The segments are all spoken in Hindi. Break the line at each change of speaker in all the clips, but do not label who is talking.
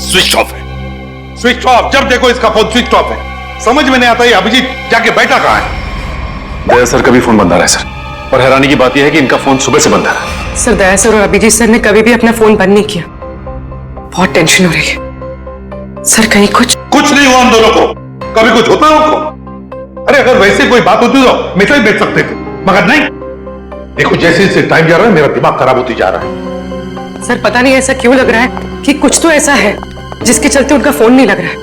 स्विच ऑफ है। स्विच ऑफ, जब देखो इसका फोन स्विच ऑफ है। समझ में नहीं आता ये अभिजीत जाके बैठा कहां है।
दया सर का भी फोन बंद आ रहा है सर, और हैरानी की बात यह है कि इनका फोन सुबह से बंद आ रहा है।
सर दया सर और अभिजीत सर ने कभी भी अपना फोन बंद नहीं किया। बहुत टेंशन हो रही है सर, कहीं कुछ
नहीं हुआ उन दोनों को। कभी कुछ होता है उनको? अरे अगर वैसे कोई बात होती तो मैसेज भेज सकते थे, मगर नहीं। देखो जैसे जैसे टाइम जा रहा है मेरा दिमाग खराब होती जा रहा है।
सर पता नहीं ऐसा क्यों लग रहा है कि कुछ तो ऐसा है जिसके चलते उनका फोन नहीं लग रहा है।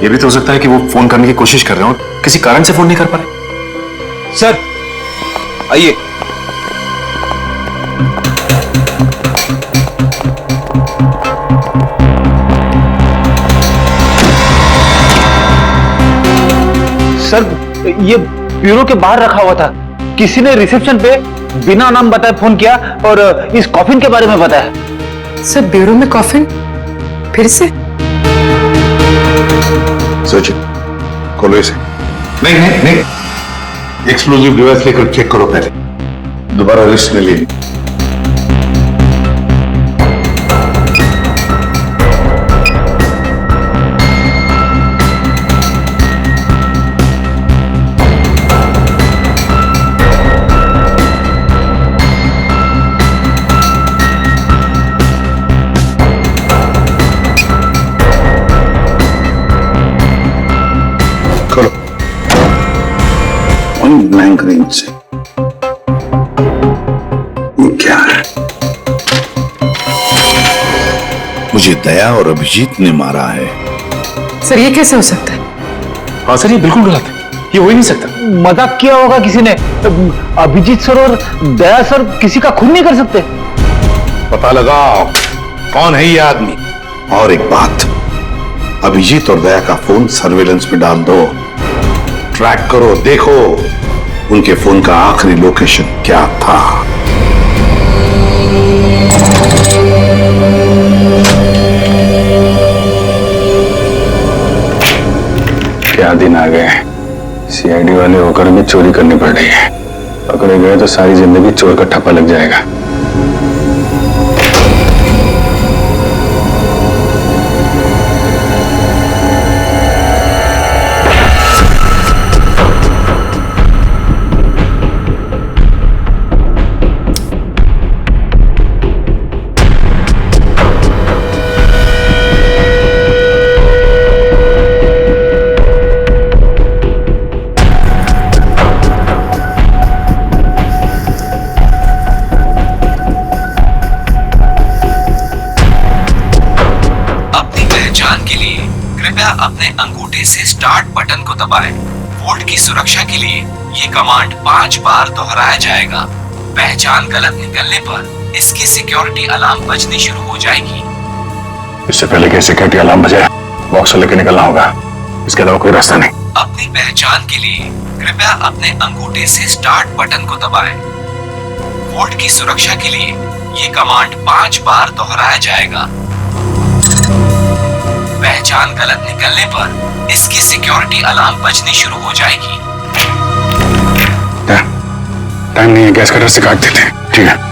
ये भी तो हो सकता है कि वो फोन करने की कोशिश कर रहे हो और किसी कारण से फोन नहीं कर पा रहे।
सर आइए। सर ये ब्यूरो के बाहर रखा हुआ था, किसी ने रिसेप्शन पे बिना नाम बताए फोन किया और इस कॉफिन के बारे में बताया।
सर ब्यूरो में कॉफिन फिर से?
सचिन खोलो इसे। नहीं, एक्सप्लोजिव डिवाइस लेकर चेक करो पहले, दोबारा रिस्क नहीं लेनी। ब्लैंक रेंज से ये क्या है?
मुझे दया और अभिजीत ने मारा है।
सर ये कैसे हो सकता है?
हाँ सर ये बिल्कुल गलत है, ये हो ही नहीं सकता।
मजाक किया होगा किसी ने। अभिजीत सर और दया सर किसी का खून नहीं कर सकते।
पता लगाओ कौन है ये आदमी।
और एक बात, अभिजीत और दया का फोन सर्वेलेंस में डाल दो, ट्रैक करो, देखो उनके फोन का आखिरी लोकेशन क्या था।
क्या दिन आ गए, सीआईडी वाले होकर भी चोरी करनी पड़ रही है। पकड़े गए तो सारी जिंदगी चोर का ठप्पा लग जाएगा।
अपने अंगूठे से स्टार्ट बटन को दबाएं। वोल्ट की सुरक्षा के लिए ये कमांड 5 बार दोहराया जाएगा। पहचान गलत निकलने पर इसकी सिक्योरिटी अलार्म बजनी शुरू हो जाएगी।
इससे पहले कि सिक्योरिटी अलार्म बजे बॉक्स लेकर निकलना होगा, इसके अलावा कोई रास्ता नहीं।
अपनी पहचान के लिए कृपया अपने अंगूठे से स्टार्ट बटन को दबाएं। वोल्ट की सुरक्षा के लिए ये कमांड 5 बार दोहराया जाएगा। पहचान गलत निकलने पर इसकी सिक्योरिटी अलार्म बजनी शुरू हो जाएगी।
टाइम नहीं है, गैस कटर से काट देते हैं। ठीक है।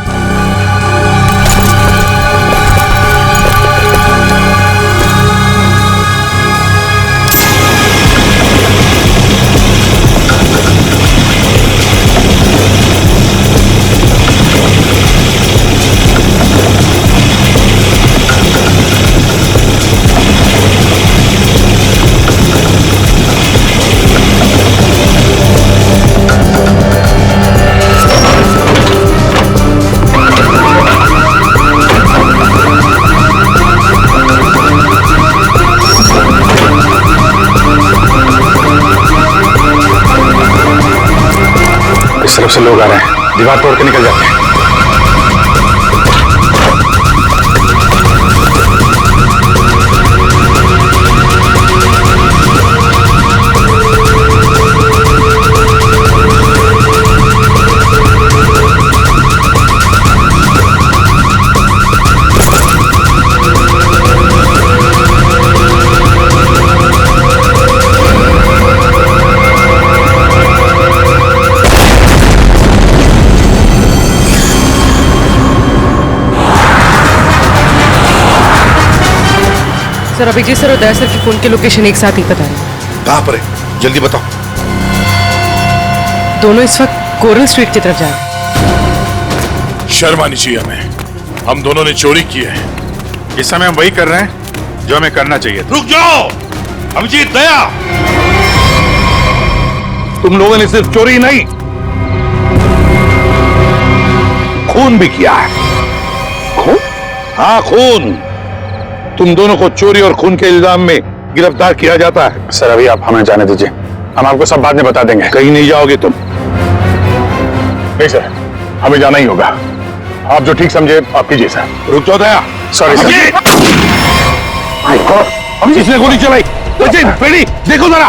इस तरफ से लोग आ रहे हैं, दीवार तोड़ के निकल जाते हैं।
सर अभिजीत सर और दया सर की फोन की लोकेशन एक साथ ही बता रहे हैं।
कहां पर है, जल्दी बताओ।
दोनों इस वक्त कोरल स्ट्रीट की तरफ जा रहे हैं।
शर्म आनी चाहिए हमें। हम दोनों ने चोरी की है। इस समय हम वही कर रहे हैं जो हमें करना चाहिए था।
रुक जाओ अभिजीत, दया, तुम लोगों ने सिर्फ चोरी नहीं, खून भी किया है। खून? हाँ, खून। तुम दोनों को चोरी और खून के इल्जाम में गिरफ्तार किया जाता है।
सर अभी आप हमें जाने दीजिए, हम आपको सब बाद में बता देंगे।
कहीं नहीं जाओगे तुम।
नहीं सर, हमें जाना ही होगा। आप जो ठीक समझे आप कीजिए सर।
रुक जाओ दया।
Sorry sir.
अभिजीत, इसने गोली चलाई। अजय, पेड़ी देखो जरा।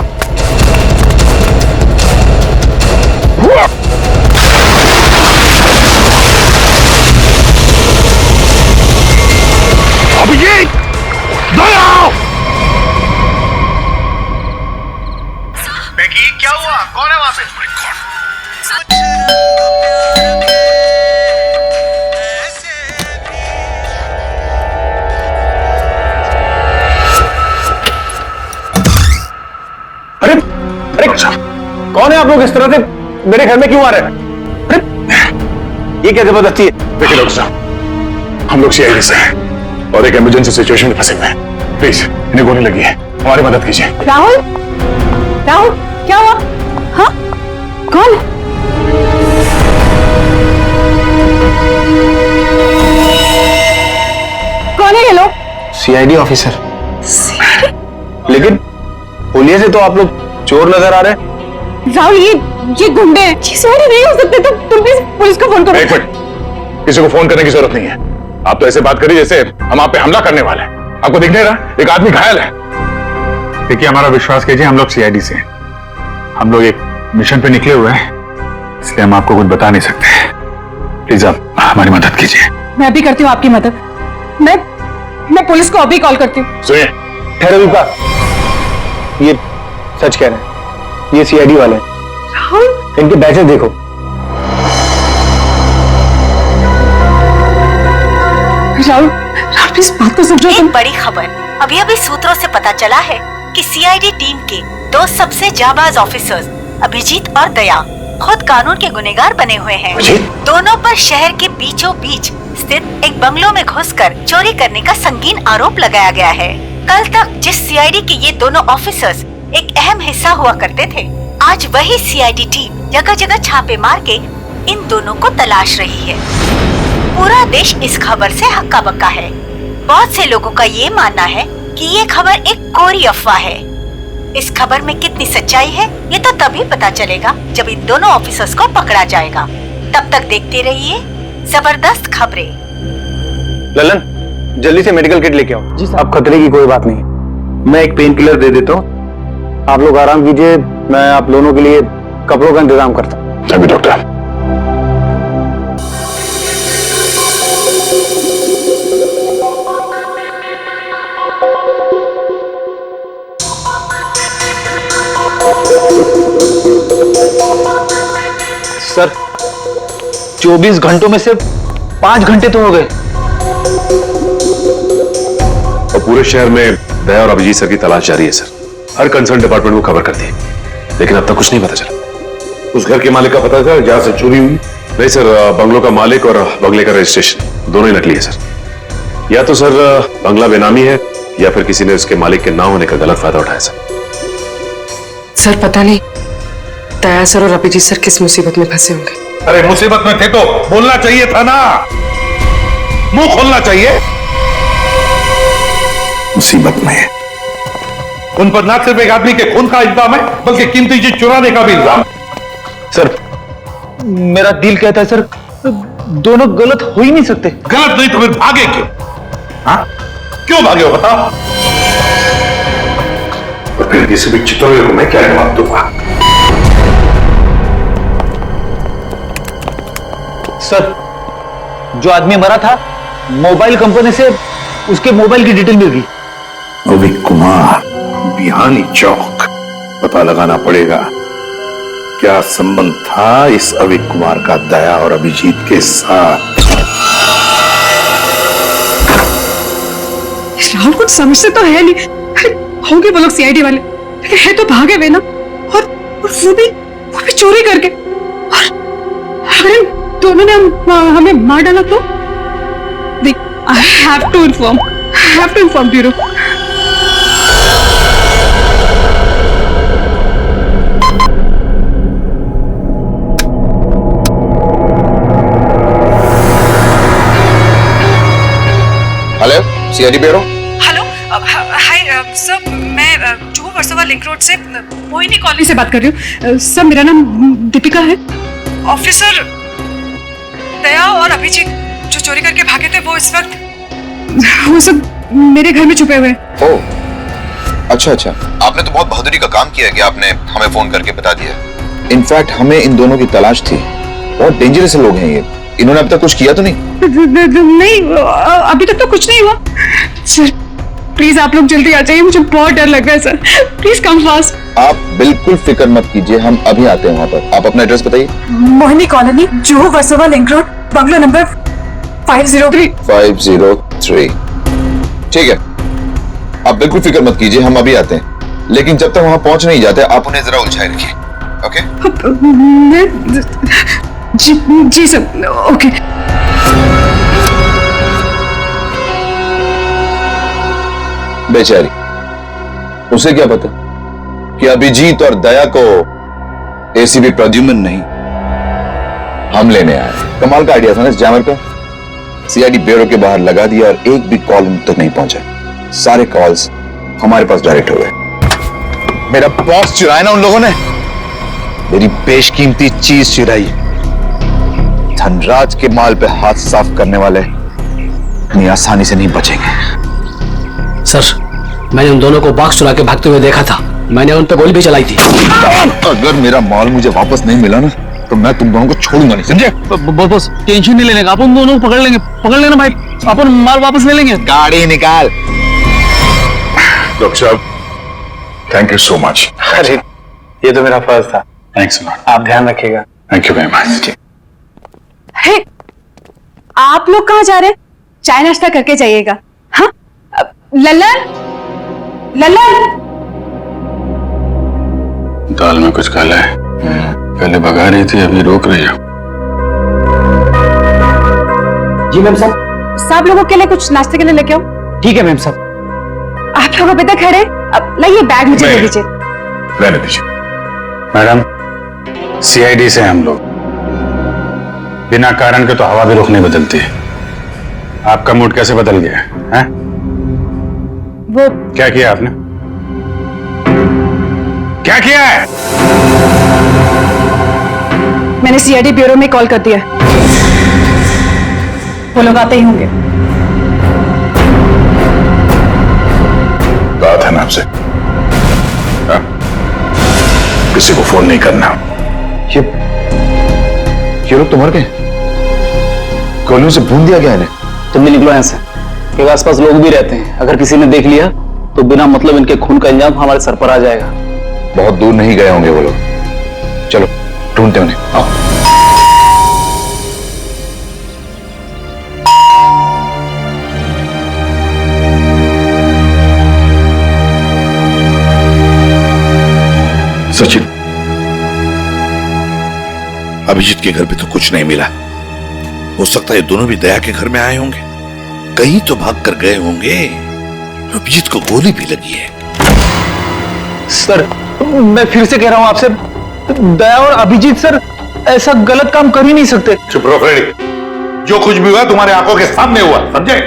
अभिजीत, दया!
क्या हुआ? कौन है वहां पे?
अरे अरे कौन है आप लोग? इस तरह से मेरे घर में क्यों आ रहे हैं? अरे ये क्या जबरदस्ती है? देखिए डॉक्टर साहब, हम लोग सीआईडी से हैं और एक इमरजेंसी सिचुएशन में फंसे हुए हैं। प्लीज इन्हें गोली लगी है, हमारी मदद कीजिए।
राहुल, राहुल क्या हुआ? हाँ, कौन? कौन है ये लोग?
CID officer.
लेकिन पुलिस से तो आप लोग चोर नजर आ रहे हैं।
राहुल, ये गुंडे हैं। ये सीआईडी नहीं हो सकते। तुम प्लीज पुलिस को फोन करो।
एक मिनट, किसी को फोन करने की जरूरत नहीं है। आप तो ऐसे बात करिए जैसे हम आप पे हमला करने वाले हैं। आपको दिख नहीं रहा एक आदमी घायल है? देखिए हमारा विश्वास कीजिए, हम लोग सीआईडी से हैं। हम लोग एक मिशन पे निकले हुए हैं, इसलिए हम आपको कुछ बता नहीं सकते। प्लीज आप हमारी मदद कीजिए।
मैं भी करती हूँ आपकी मदद। मैं पुलिस को अभी कॉल करती हूँ।
सुनिए,
ठहरो रूपा, ये सच कह रहे हैं। ये सीआईडी वाले हैं।
राहुल,
इनके बैचेस देखो।
राहुल प्लीज बात को समझो।
एक बड़ी खबर अभी अभी सूत्रों से पता चला है कि सीआईडी टीम के दो सबसे जाबाज ऑफिसर्स अभिजीत और दया खुद कानून के गुनहगार बने हुए हैं। दोनों पर शहर के बीचों बीच स्थित एक बंगलों में घुसकर चोरी करने का संगीन आरोप लगाया गया है। कल तक जिस सीआईडी के ये दोनों ऑफिसर्स एक अहम हिस्सा हुआ करते थे, आज वही सीआईडी टीम जगह जगह छापे मार के इन दोनों को तलाश रही है। पूरा देश इस खबर से हक्का बक्का है। बहुत से लोगों का ये मानना है कि ये खबर एक कोरी अफवाह है। इस खबर में कितनी सच्चाई है ये तो तभी पता चलेगा जब इन दोनों ऑफिसर्स को पकड़ा जाएगा। तब तक देखते रहिए जबरदस्त खबरें।
ललन, जल्दी से मेडिकल किट लेके आओ। जी साहब। खतरे की कोई बात नहीं, मैं एक पेन किलर दे देता हूँ, आप लोग आराम कीजिए। मैं आप दोनों के लिए कपड़ों का इंतजाम करता हूँ।
अभी डॉक्टर।
सर 24 घंटों में से 5 घंटे तो हो गए।
और पूरे शहर में दया और अभिजीत सर की तलाश जारी है सर। हर कंसर्न डिपार्टमेंट को खबर कर दी, लेकिन अब तक कुछ नहीं पता चला।
उस घर के मालिक का पता चला जहां से चोरी हुई?
नहीं सर, बंगलों का मालिक और बंगले का रजिस्ट्रेशन दोनों ही नकली है सर। या तो सर बंगला बेनामी है या फिर किसी ने उसके मालिक के ना होने का गलत फायदा उठाया सर।
सर पता नहीं दया सर और अभिजीत सर किस मुसीबत में फंसे होंगे।
अरे मुसीबत में थे तो बोलना चाहिए था ना, मुंह खोलना चाहिए।
मुसीबत में है।
उन पर न सिर्फ एक आदमी के खून का इल्जाम है बल्कि कीमती चीज चुराने का भी इल्जाम।
सर मेरा दिल कहता है सर, दोनों गलत हो ही नहीं सकते।
गलत नहीं तो फिर भागे क्यों? हाँ, क्यों भागे हो बताओ? और फिर किसी भी चितौड़े को मैं क्या जवाब दूंगा?
सर जो आदमी मरा था, मोबाइल कंपनी से उसके मोबाइल की डिटेल मिल गई।
अविक कुमार, बिहानी चौक। पता लगाना पड़ेगा क्या संबंध था इस अविक कुमार का दया और अभिजीत के साथ।
राहुल कुछ समझते तो है नहीं। अरे होंगे वो लोग सीआईडी वाले, लेकिन है तो भागे हुए ना। और वो भी चोरी करके। और अगर इन दोनों ने हमें मार डाला तो I have to inform bureau.
Hello, CID bureau.
Hello, hi sir, मैं जुहू वर्सोवा लिंक रोड से मोहिनी कॉलोनी से बात कर रही हूँ। सर मेरा नाम दीपिका है। ऑफिसर दया और अभिजीत जो चोरी करके भागे थे वो इस वक्त वो सब मेरे घर में छुपे हुए हैं।
ओह, अच्छा। आपने तो बहुत बहादुरी का काम किया कि आपने हमें फोन करके बता दिया। इनफैक्ट हमें इन दोनों की तलाश थी। बहुत डेंजरस लोग हैं ये। इन्होंने अब तक कुछ किया तो नहीं?
नहीं, अभी तक तो कुछ नहीं हुआ। सर प्लीज आप लोग जल्दी आ जाइए, मुझे बहुत डर लग रहा है सर। Please come fast.
आप बिल्कुल फिक्र मत कीजिए, हम अभी आते हैं वहाँ पर। आप अपना एड्रेस बताइए।
Mohini colony, Juhu Versova link road, bungalow number 503।
503। ठीक है, आप बिल्कुल फिक्र मत कीजिए, हम अभी आते हैं। लेकिन जब तक वहाँ पहुँच नहीं जाते आप उन्हें जरा उलझाए रखिए। ओके?
जी सर, ओके।
बेचारी, उसे क्या पता कि अभिजीत और दया को एसीपी प्रद्युम्न नहीं हम लेने आए। कमाल का आइडिया था ना इस जैमर का। सीआईडी ब्यूरो के बाहर लगा दिया और एक भी कॉल उन तक नहीं पहुंचा। सारे कॉल्स हमारे पास डायरेक्ट हो गए। मेरा बॉस चुराया ना उन लोगों ने, मेरी बेशकीमती चीज चुराई। धनराज के माल पे हाथ साफ करने वाले इतनी आसानी से नहीं बचेंगे।
सर मैंने उन दोनों को बॉक्स चुरा के भागते हुए देखा था। मैंने उन पर गोली भी चलाई थी।
अगर मेरा माल मुझे वापस नहीं मिला ना तो मैं तुम दोनों को छोड़ूंगा नहीं, समझे?
बस टेंशन नहीं लेने का, अपन दोनों को पकड़ लेना भाई, अपन माल वापस ले लेंगे।
गाड़ी निकाल।
डॉक्टर साहब, थैंक यू सो मच।
अरे ये तो मेरा फर्ज था।
Thanks lot.
आप ध्यान रखिएगा।
Thank you very much.
Hey, आप लोग कहाँ जा रहे हैं? चाय नाश्ता करके जाइएगा। हाँ, लल्लन
दाल में कुछ काला है। पहले भगा रही थी, अभी रोक रही है।
जी मैम साहब।
सब लोगों के लिए कुछ नाश्ते के लिए लेके आओ।
ठीक है मैम साहब।
आप लोग अभी तक खड़े? अब लाइए बैग मुझे दे दीजिए।
रहने दीजिए। मैडम, सीआईडी से हम लोग बिना कारण के तो हवा भी रुख नहीं बदलती है। आपका मूड कैसे बदल गया है?
वो
क्या किया आपने? क्या किया है?
मैंने सीआईडी ब्यूरो में कॉल कर दिया। वो लोग आते ही होंगे।
बात है ना आपसे, हाँ? किसी को फोन नहीं करना।
ये लोग तो मर गए। गोलियों से भून दिया गया इन्हें।
तुम भी निकलो यहाँ से। के आसपास लोग भी रहते हैं, अगर किसी ने देख लिया तो बिना मतलब इनके खून का इल्जाम हमारे सर पर आ जाएगा।
बहुत दूर नहीं गए होंगे वो लोग। चलो ढूंढते उन्हें। आओ।
सचिन, अभिजीत के घर पे तो कुछ नहीं मिला। हो सकता है ये दोनों भी दया के घर में आए होंगे, कहीं तो भाग कर गए होंगे। अभिजीत को गोली भी लगी है।
सर मैं फिर से कह रहा हूं आपसे, दया और अभिजीत सर ऐसा गलत काम कर ही नहीं सकते।
चुप रहो फ्रेडी, जो कुछ भी हुआ तुम्हारे आंखों के सामने हुआ, समझे?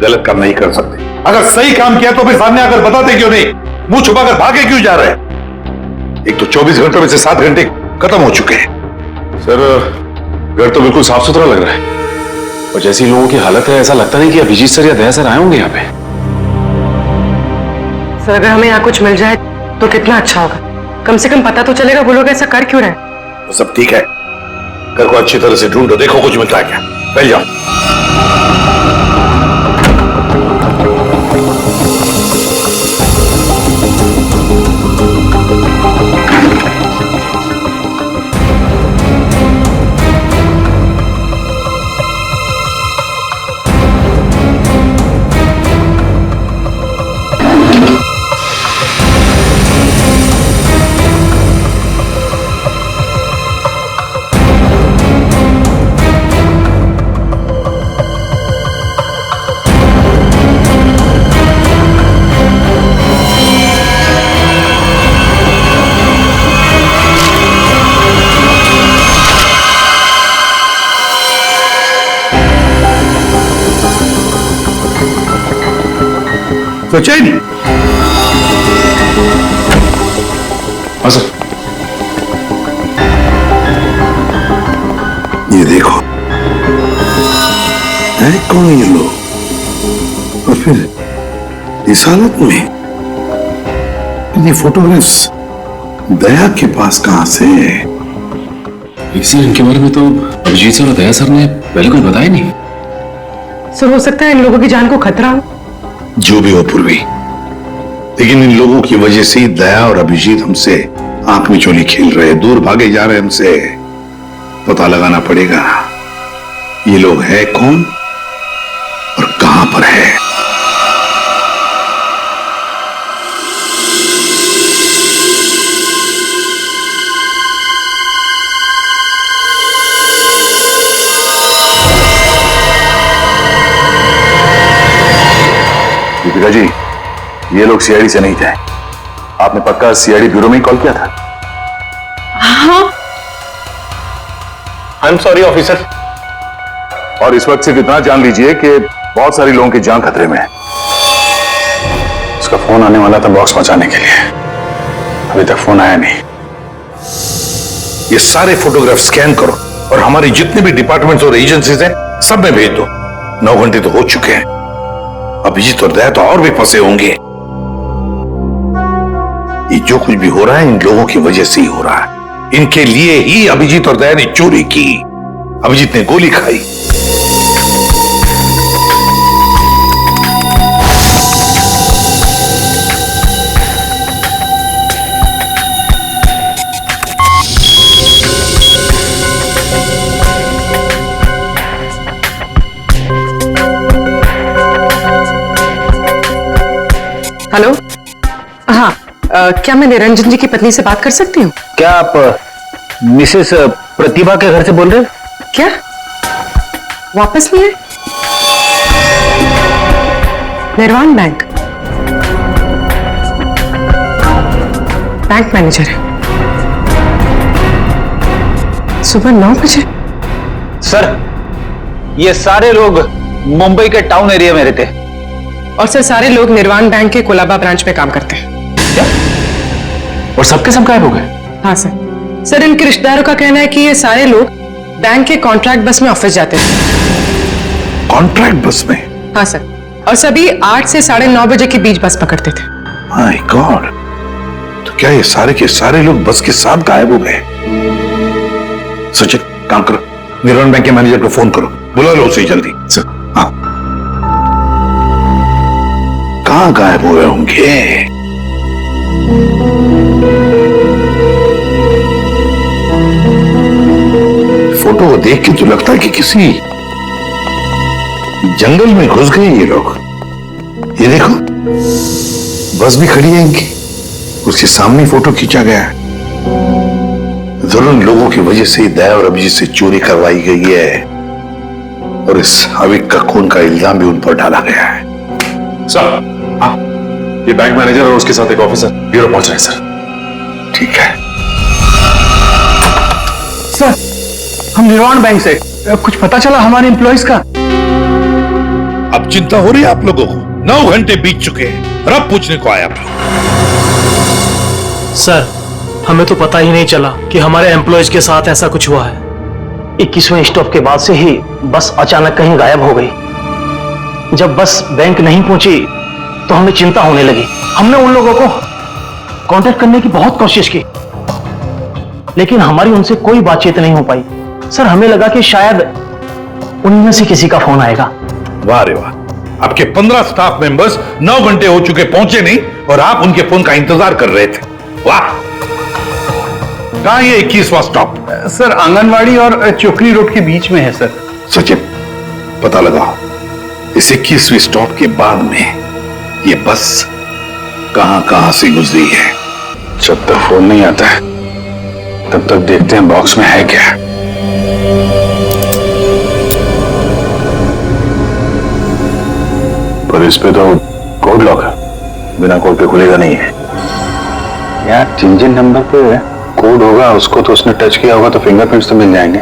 गलत काम नहीं कर सकते। अगर सही काम किया तो फिर सामने आकर बताते क्यों नहीं? मुंह छुपाकर भागे क्यों जा रहे हैं? एक तो 24 घंटों में से 7 घंटे खत्म हो चुके हैं।
सर घर तो बिल्कुल साफ सुथरा लग रहा है, और जैसी लोगों की हालत है ऐसा लगता नहीं कि अभिजीत सर या दया सर आए होंगे यहाँ पे।
सर अगर हमें यहाँ कुछ मिल जाए तो कितना अच्छा होगा। कम से कम पता तो चलेगा वो लोग ऐसा कर क्यों रहे हैं।
तो सब ठीक है, घर को अच्छी तरह से ढूंढो, देखो कुछ मिलता है क्या। पहले जाओ।
सोचा ही नहीं।
हाँ सर।
ये देखो, है कौन ये लोग, और फिर इस हालत में ये फोटोग्राफ्स दया के पास कहां से?
सर इनके बारे में तो अभिजीत सर और दया सर ने पहले कुछ बताया नहीं।
सर हो सकता है इन लोगों की जान को खतरा हो।
जो भी हो पूर्वी, लेकिन इन लोगों की वजह से ही दया और अभिजीत हमसे आंख में चोली खेल रहे, दूर भागे जा रहे हमसे। पता लगाना पड़ेगा ये लोग है कौन और कहां पर है।
दीपिका जी, ये लोग सीआईडी से नहीं थे। आपने पक्का सीआईडी ब्यूरो में ही कॉल किया था?
हाँ।
I am sorry officer.
और इस वक्त सिर्फ इतना जान लीजिए कि बहुत सारे लोगों की जान खतरे में है। उसका फोन आने वाला था बॉक्स पहुंचाने के लिए, अभी तक फोन आया नहीं।
ये सारे फोटोग्राफ स्कैन करो और हमारे जितने भी डिपार्टमेंट्स और एजेंसीज हैं सब में भेज दो। 9 घंटे तो हो चुके हैं, अभिजीत और दया तो और भी फंसे होंगे। ये जो कुछ भी हो रहा है इन लोगों की वजह से ही हो रहा है। इनके लिए ही अभिजीत और दया ने चोरी की। अभिजीत ने गोली खाई।
हेलो। हाँ, क्या मैं निरंजन जी की पत्नी से बात कर सकती हूँ?
क्या आप मिसेस प्रतिभा के घर से बोल रहे हैं?
क्या वापस नहीं आए? निर्वाण बैंक मैनेजर है। सुबह 9 बजे?
सर, ये सारे लोग मुंबई के टाउन एरिया में रहते हैं।
और सर सारे लोग निर्वाण बैंक के कोलाबा ब्रांच में काम करते हैं।
क्या? और सबके सब गायब हो गए?
हाँ सर। सर इनके रिश्तेदारों का कहना है कि ये सारे लोग बैंक के कॉन्ट्रैक्ट बस में ऑफिस जाते थे।
कॉन्ट्रैक्ट बस में?
हाँ सर, और सभी 8 से 9:30 बजे के बीच बस पकड़ते थे।
माय गॉड, तो क्या ये सारे के सारे लोग बस के साथ गायब हो गए? सचिन काम करो, निर्वाण बैंक के मैनेजर को फोन करो, बुला लो उसे जल्दी। हाँ, कहां गायब हुए होंगे? फोटो को देख के तो लगता है कि किसी जंगल में घुस गए ये लोग। ये देखो, बस भी खड़ी है इनकी, उसके सामने फोटो खींचा गया है। जरूर लोगों की वजह से ही दया और अभिजीत से चोरी करवाई गई है और इस अविक का खून का इल्जाम भी उन पर डाला गया है।
सर, हाँ, ये बैंक मैनेजर और उसके साथ एक ऑफिसर ब्यूरो पहुंच रहे हैं सर।
ठीक है
सर, हम निर्वाण बैंक से, कुछ पता चला हमारे एम्प्लॉइज का?
अब चिंता हो रही है आप लोगों को? 9 घंटे बीत चुके हैं और अब पूछने को आया आप लोग।
सर, हमें तो पता ही नहीं चला कि हमारे एम्प्लॉइज के साथ ऐसा कुछ हुआ है।
21वें स्टॉप के बाद से ही बस अचानक कहीं गायब हो गई। जब बस बैंक नहीं पहुंची तो हमें चिंता होने लगी। हमने उन लोगों को कांटेक्ट करने की बहुत कोशिश की, लेकिन हमारी उनसे कोई बातचीत नहीं हो पाई। सर, हमें लगा कि शायद उनमें से किसी का फोन आएगा।
वाह रे वाह, आपके 15 स्टाफ मेंबर्स 9 घंटे हो चुके पहुंचे नहीं और आप उनके फोन का इंतजार कर रहे थे। वाह। कहां ये 21वां स्टॉप?
सर, आंगनवाड़ी और चोकरी रोड के बीच में है सर।
सचिन, पता लगाओ इस 21वें स्टॉप के बाद में ये बस कहां से गुजरी है।
जब तक फोन नहीं आता है तब तक देखते हैं बॉक्स में है क्या। पर इस पे तो कोड लॉक है, बिना कोड पे खुलेगा नहीं है। यार, जिन नंबर पे कोड होगा उसको तो उसने टच किया होगा तो फिंगरप्रिंट्स तो मिल जाएंगे।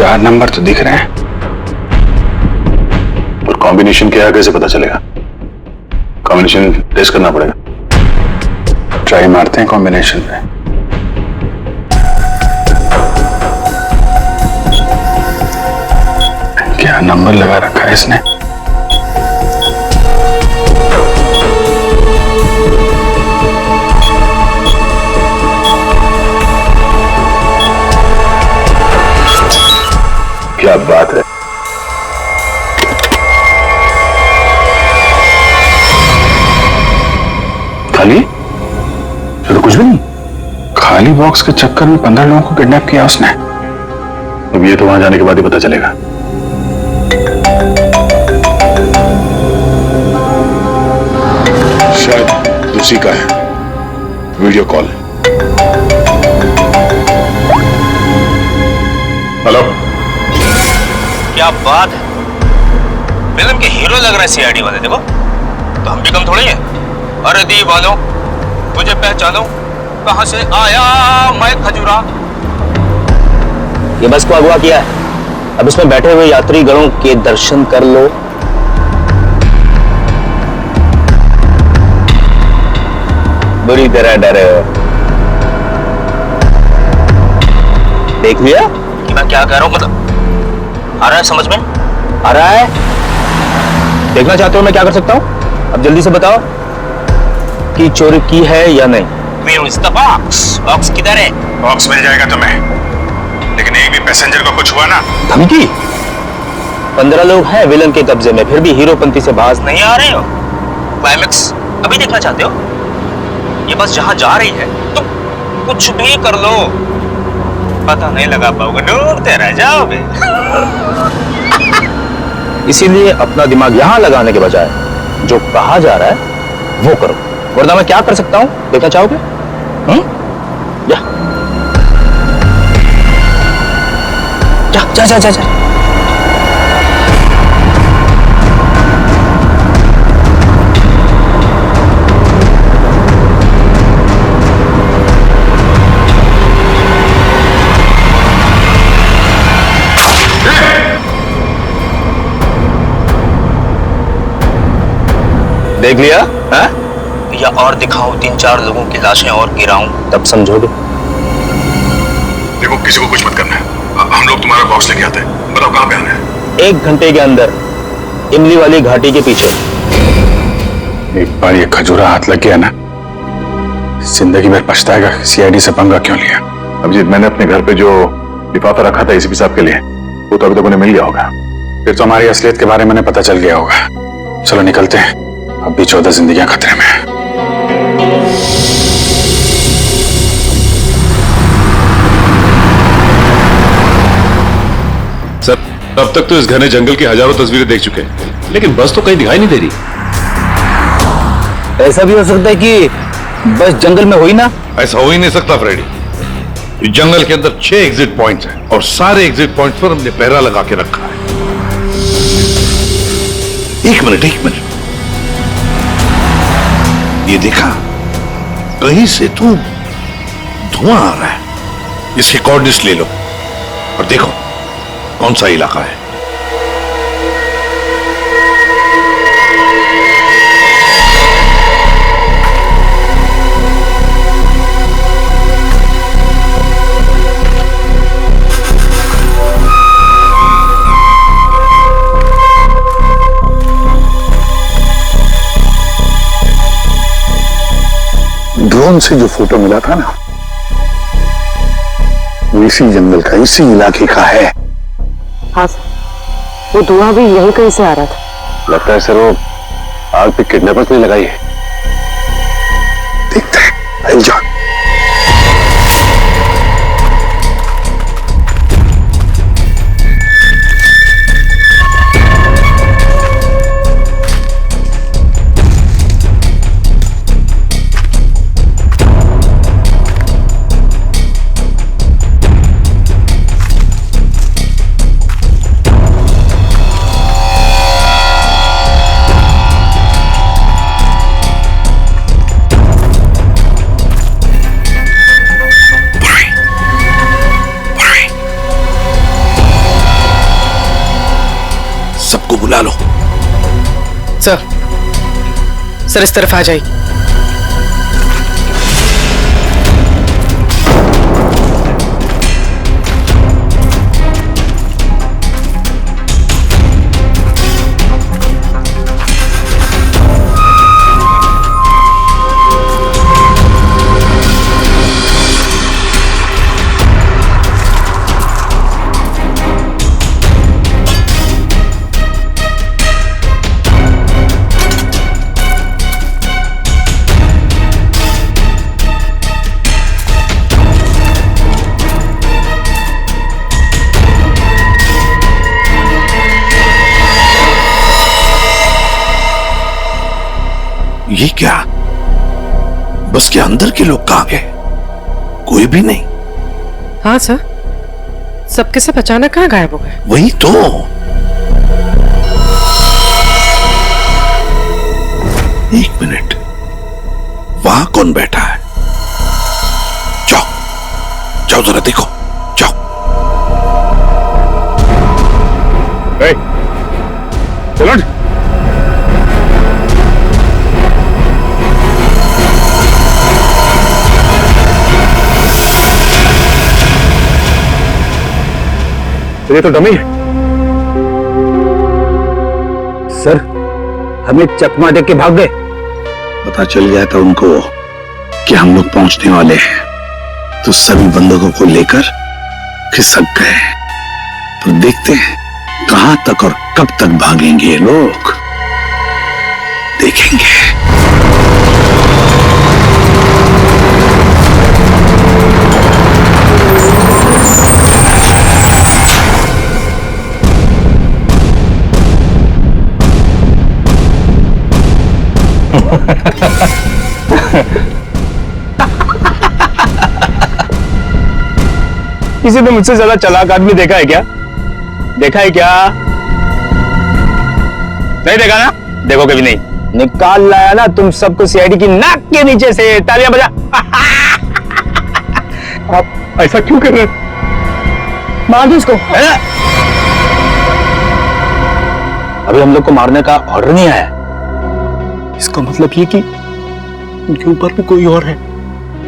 4 नंबर तो दिख रहे हैं,
और कॉम्बिनेशन क्या है कैसे पता चलेगा? कॉम्बिनेशन टेस्ट करना पड़ेगा।
ट्राई मारते हैं कॉम्बिनेशन पे। क्या नंबर लगा रखा है इसने?
क्या बात है।
खाली? ये तो कुछ भी नहीं। खाली बॉक्स के चक्कर में 15 लोगों को किडनैप किया उसने।
अब ये तो वहां जाने के बाद ही पता चलेगा।
शायद उसी का है वीडियो कॉल।
हेलो,
क्या बात है, फिल्म के हीरो लग रहा है सीआईडी वाले। देखो तो हम भी कम थोड़ी है। अरे दी वालों, मुझे पहचानो, कहां से आया मैं खजूरा। ये बस को अगवा किया है, अब इसमें बैठे हुए यात्री गणों के दर्शन कर लो। बुरी तरह डरे हो। देख लिया कि मैं क्या कह रहा हूं? मतलब आ रहा है समझ में? आ रहा है? देखना चाहते हो मैं क्या कर सकता हूं? अब जल्दी से बताओ कि चोरी की है या नहीं। Where is the box? Box किधर है?
बॉक्स मिल जाएगा तुम्हें, लेकिन एक भी पैसेंजर को कुछ हुआ ना।
धमकी? 15 लोग हैं विलन के कब्जे में, फिर भी हीरोपंती से बाज नहीं आ रहे हो। क्लाइमेक्स अभी देखना चाहते हो? ये बस जहां जा रही है तो कुछ भी कर लो, पता नहीं लगा पाओगे, डूबते रह जाओगे। इसीलिए अपना दिमाग यहां लगाने के बजाय जो कहा जा रहा है वो करो, वरना मैं क्या कर सकता हूं देखना चाहोगे? जा जा जा जा जा। देख लिया है? या और दिखाऊं 3-4 लोगों की लाशें और गिराऊं, तब समझोगे।
देखो किसी को कुछ मत करना है, हम लोग तुम्हारा बॉक्स लेके आते हैं। बताओ कहां पे आना है?
1 घंटे के अंदर इमली वाली घाटी के पीछे।
एक बार ये खजूरा हाथ लग गया ना, जिंदगी भर पछताएगा सीआईडी से पंगा क्यों लिया।
अभिजीत, मैंने अपने घर पे जो लिफाफा रखा था एसीपी साहब के लिए, वो तो अभी तक उन्हें मिल गया होगा।
फिर तो हमारी असलियत के बारे में पता चल गया होगा। चलो निकलते हैं, अब भी 14 जिंदगियां खतरे में हैं।
सर, अब तक तो इस घने जंगल की हजारों तस्वीरें देख चुके हैं, लेकिन बस तो कहीं दिखाई नहीं दे रही।
ऐसा भी हो सकता है कि बस जंगल में हुई ना।
ऐसा हो ही नहीं सकता फ्रेडी। इस जंगल के अंदर 6 एग्जिट पॉइंट्स हैं और सारे एग्जिट पॉइंट्स पर हमने पहरा लगा के रखा है। एक मिनट, ये देखा, कहीं से तो धुआं आ रहा है। इसके कोऑर्डिनेट्स ले लो और देखो कौन सा इलाका है।
ड्रोन से जो फोटो मिला था ना, वो इसी जंगल का, इसी इलाके का है।
हाँ सर, वो धुआं भी यहीं कहीं से आ रहा था।
लगता है सर वो आग पे किडनैपर्स ने लगाई है।
देखते हैं, आई जा।
बुला लो।
सर इस तरफ आ जाइए।
ये क्या? बस के अंदर के लोग कहां गए? कोई भी नहीं।
हाँ सर, सबके सब अचानक कहाँ गायब हो गए?
वही तो। एक मिनट, वहां कौन बैठा है? जाओ जाओ जरा देखो, जाओ।
चलो ये तो डमी है।
सर, हमें चकमा देख के भाग गए।
पता चल गया था उनको कि हम लोग पहुंचने वाले हैं, तो सभी बंदूकों को लेकर खिसक गए। तो देखते हैं कहां तक और कब तक भागेंगे ये लोग, देखेंगे।
किसी ने मुझसे ज्यादा चालाक आदमी देखा है क्या? देखा है क्या? नहीं देखा ना? देखो कभी नहीं। निकाल लाया ना तुम सबको सीआईडी की नाक के नीचे से। तालियां बजा।
आप ऐसा क्यों कर रहे हैं?
मार दो इसको।
अभी हम लोग को मारने का ऑर्डर नहीं आया।
इसका मतलब ये कि उनके ऊपर भी कोई और है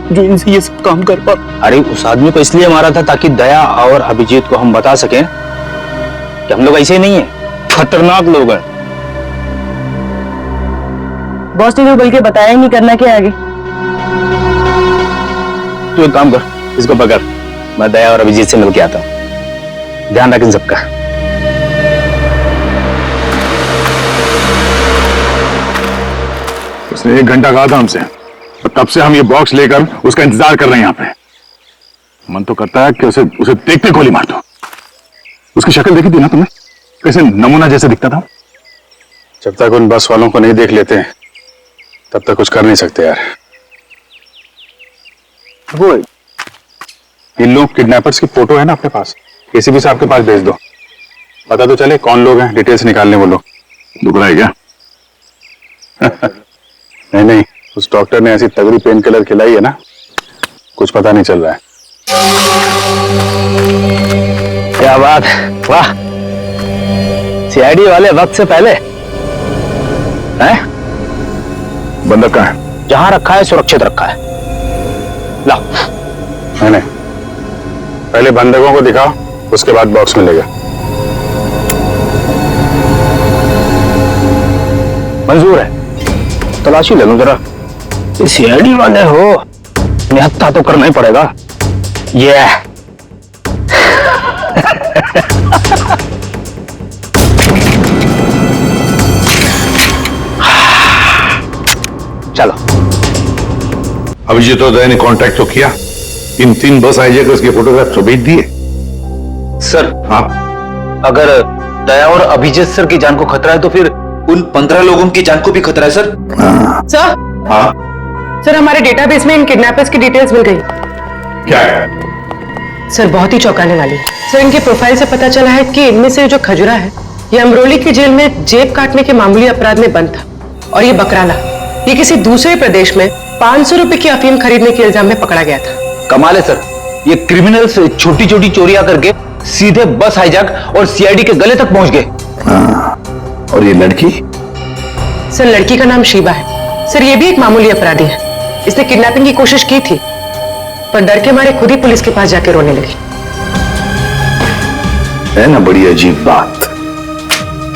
जो इनसे ये सब काम कर पा।
अरे उस आदमी को इसलिए मारा था ताकि दया और अभिजीत को हम बता सकें कि हम लोग ऐसे नहीं है, खतरनाक लोग हैं।
बॉस ने तो बल्कि बताया ही नहीं करना क्या आगे।
तू एक काम कर, इसको पकड़, मैं दया और अभिजीत से मिलके आता हूं। ध्यान रख इन सबका।
उसने 1 घंटा कहा था हमसे, और तब से हम ये बॉक्स लेकर उसका इंतजार कर रहे हैं यहाँ पे। मन तो करता है कि उसे देखते गोली मार दो। उसकी शक्ल देखी थी ना तुमने, कैसे नमूना जैसे दिखता था। जब तक उन बस वालों को नहीं देख लेते तब तक कुछ कर नहीं सकते यार। वो इन लोग किडनैपर्स की फोटो है ना अपने पास, एसीपी साहब के पास भेज दो, पता तो चले कौन लोग हैं, डिटेल्स निकालने वो लोग। दुख रहा है क्या? नहीं, उस डॉक्टर ने ऐसी तगड़ी पेन किलर खिलाई है ना, कुछ पता नहीं चल रहा है।
क्या बात, वाह। सीआईडी वाले वक्त से पहले हैं?
बंदक कहाँ है?
जहां रखा है सुरक्षित रखा है। ला।
नहीं, पहले बंदकों को दिखाओ, उसके बाद बॉक्स मिलेगा।
मंजूर है। तलाशी ले लो जरा। सीआईडी वाले हो, निहत्था तो करना ही पड़ेगा। ये चलो।
अभिजीत और दया ने कांटेक्ट तो किया, इन 3 बस हाईजैकर्स उसके फोटोग्राफ तो भेज दिए।
सर,
हाँ,
अगर दया और अभिजीत सर की जान को खतरा है तो फिर उन 15 लोगों की जान को भी खतरा है सर।
सर,
हाँ,
सर हमारे डेटाबेस में इन किडनैपर्स की डिटेल्स मिल गई।
क्या है?
सर बहुत ही चौंकाने वाली। सर इनके प्रोफाइल से पता चला है कि इनमें से जो खजुरा है ये अमरोली की जेल में जेब काटने के मामूली अपराध में बंद था, और ये बकराला ये किसी दूसरे प्रदेश में 500 रुपए की अफीम खरीदने के इल्जाम में पकड़ा गया था।
कमाल है सर, ये क्रिमिनल्स छोटी छोटी चोरियां करके सीधे बस हाईजैक और सीआईडी के गले तक पहुंच गए।
और ये लड़की?
सर लड़की का नाम शीबा है। सर ये भी एक मामूली अपराधी है। इसने किडनैपिंग की कोशिश की थी, पर डर के मारे खुद ही पुलिस के पास जाके रोने लगी।
है ना बड़ी अजीब बात।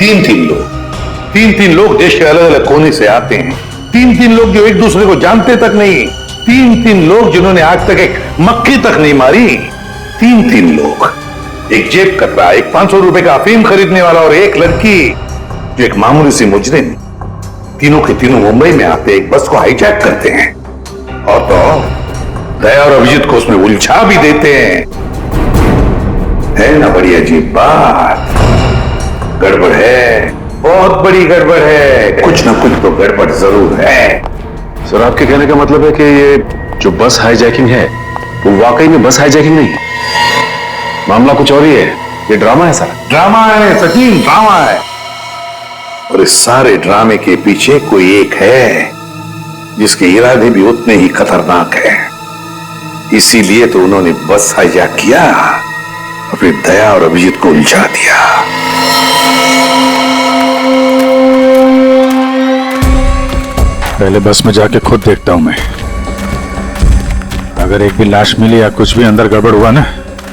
तीन लोग देश के अलग अलग कोने से आते हैं। तीन लोग जो एक दूसरे को जानते तक नहीं। तीन लोग जिन्होंने आज तक एक मक्खी तक नहीं मारी। तीन लोग, एक जेब कतरा, एक 500 रुपए का अफीम खरीदने वाला और एक लड़की जो एक मामूली सी मुजरिम। तीनों के तीनों मुंबई में आते एक बस को हाईजैक करते हैं और तो दया और अभिजीत को उसमें उलझा भी देते हैं। है ना बड़ी अजीब बात। गड़बड़ है, बहुत बड़ी गड़बड़ है। कुछ ना कुछ तो गड़बड़ जरूर है।
सर आपके कहने का मतलब है कि ये जो बस हाईजैकिंग है वो वाकई में बस हाईजैकिंग नहीं है, मामला कुछ और ही है। ये ड्रामा है सर।
ड्रामा है सचिन, ड्रामा है। और इस सारे ड्रामे के पीछे कोई एक है जिसके इरादे भी उतने ही खतरनाक है। इसीलिए तो उन्होंने बस हाईजैक किया और फिर दया और अभिजीत को उलझा दिया।
पहले बस में जाके खुद देखता हूं मैं। अगर एक भी लाश मिली या कुछ भी अंदर गड़बड़ हुआ ना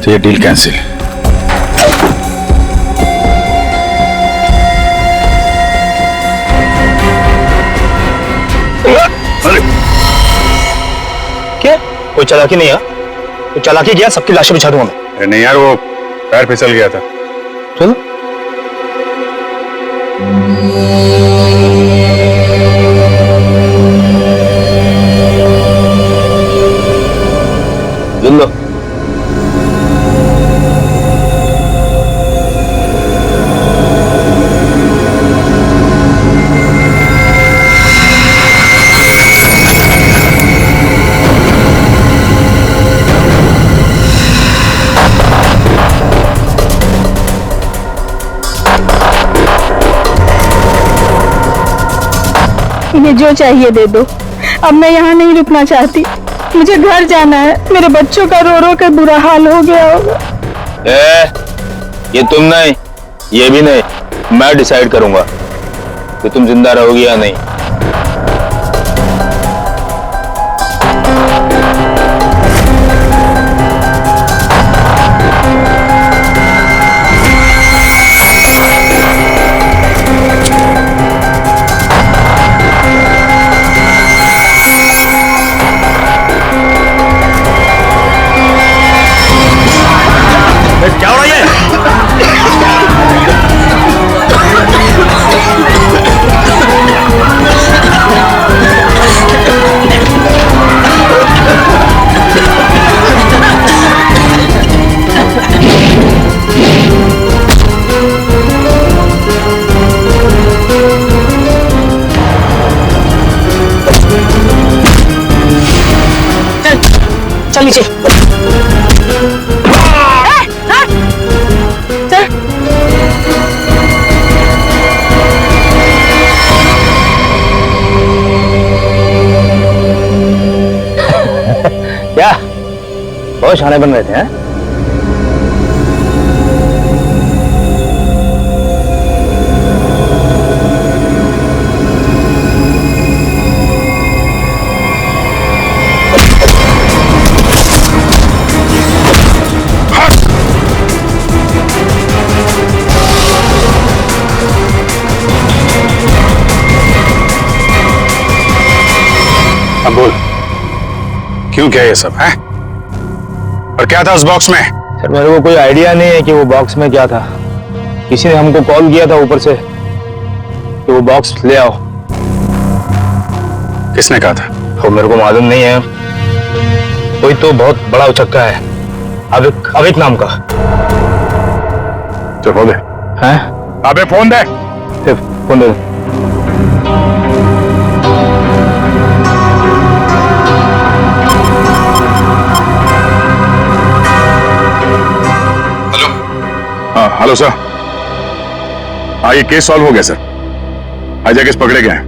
तो ये डील कैंसिल।
क्या कोई चालाकी नहीं है? कोई चालाकी किया सबकी लाशें बिछा दूंगा मैं।
नहीं यार, वो पैर फिसल गया था।
चलो लो।
इन्हें जो चाहिए दे दो। अब मैं यहाँ नहीं रुकना चाहती। मुझे घर जाना है। मेरे बच्चों का रो रो कर बुरा हाल हो गया होगा।
ये तुम नहीं, ये भी नहीं, मैं डिसाइड करूंगा कि तुम जिंदा रहोगी या नहीं। क्या हो रहा है? चल नीचे। क्या बहुत शाने बन रहे थे हैं?
अब बोल, क्यों क्या ये सब है? और क्या था उस बॉक्स में?
सर मेरे को कोई आइडिया नहीं है कि वो बॉक्स में क्या था। किसी ने हमको कॉल किया था ऊपर से कि वो बॉक्स ले आओ।
किसने कहा था?
वो मेरे को मालूम नहीं है। कोई तो बहुत बड़ा उचक्का है, अविक नाम का।
चल फोन दे।
हैं?
अबे फोन दे।
फोन दे।
हाँ हेलो सर। हाँ ये केस सॉल्व हो गया सर। हाईजैक केस पकड़े गए हैं।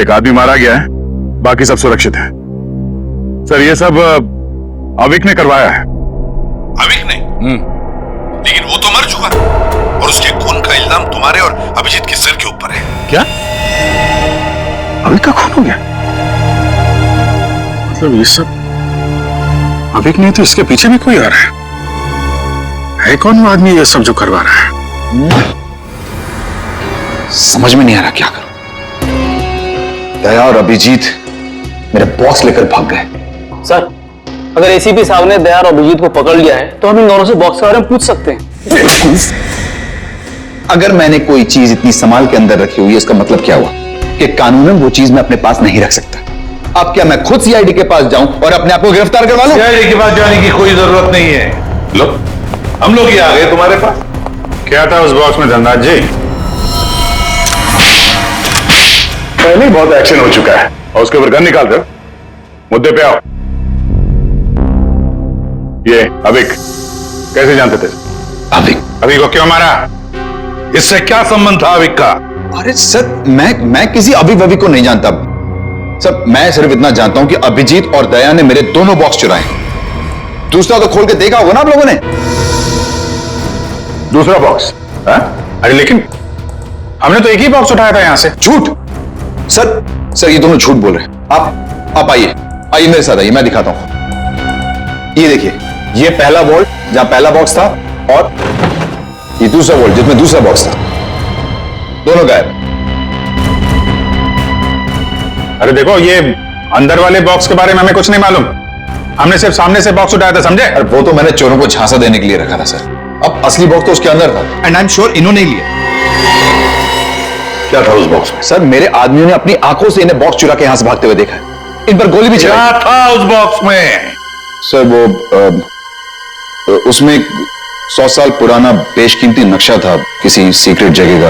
एक आदमी मारा गया है, बाकी सब सुरक्षित है। सर ये सब अविक ने करवाया है।
अविक ने? लेकिन वो तो मर चुका और उसके खून का इल्जाम
तुम्हारे और अभिजीत के सिर के ऊपर है।
क्या? अभी का खून हो गया? मतलब ये सब अभी नहीं तो इसके पीछे भी कोई आ रहा है कौन वो आदमी ये सब जो करवा रहा है?
समझ में नहीं आ रहा क्या करूं। दया और अभिजीत मेरे बॉक्स लेकर भाग गए।
सर, अगर एसीपी साहब ने दया और अभिजीत को पकड़ लिया है तो हम इन दोनों से बॉक्स के बारे में पूछ सकते हैं।
अगर मैंने कोई चीज इतनी संभाल के अंदर रखी हुई है, इसका मतलब क्या हुआ कि कानूनन वो चीज मैं अपने पास नहीं रख सकता। अब क्या मैं खुद सीआईडी के पास जाऊं और अपने आप को गिरफ्तार करवा लूं?
सीआईडी के पास जाने की कोई जरूरत नहीं है। लो, हम लोग ही आ गए तुम्हारे पास।
क्या था उस बॉक्स में धनराज जी? पहले ही बहुत एक्शन हो चुका है और उसके ऊपर गन निकाल दो। मुद्दे पे आओ। ये अविक कैसे जानते थे? अविक को क्यों मारा?
इससे क्या संबंध था अविक का?
अरे सर, मैं किसी अभिक को नहीं जानता सर। मैं सिर्फ इतना जानता हूं कि अभिजीत और दया ने मेरे दोनों बॉक्स चुराए। दूसरा तो खोल के देखा होगा ना आप लोगों ने।
दूसरा बॉक्स? अरे लेकिन हमने तो एक ही बॉक्स उठाया था यहां से।
झूठ सर, ये दोनों झूठ बोल रहे हैं। आप आइए मेरे साथ आइए, मैं दिखाता हूं। ये देखिए, ये पहला वॉल्ट जहां पहला बॉक्स था और ये दूसरा वॉल्ट जिसमें दूसरा बॉक्स था, दोनों गायब।
अरे देखो, ये अंदर वाले बॉक्स के बारे में हमें कुछ नहीं मालूम। हमने सिर्फ सामने से बॉक्स उठाया था, समझे?
अरे वो तो मैंने चोरों को झांसा देने के लिए रखा था सर। अब असली बॉक्स तो उसके अंदर था एंड आई एम श्योर इन्होंने ही लिया।
क्या था उस बॉक्स में?
सर, मेरे आदमियों ने अपनी आंखों से इन्हें बॉक्स चुरा के यहां से भागते हुए देखा है। इन पर गोली भी चलाई।
क्या था उस बॉक्स में?
सर वो उसमें 100 साल पुराना बेशकीमती नक्शा था किसी सीक्रेट जगह का।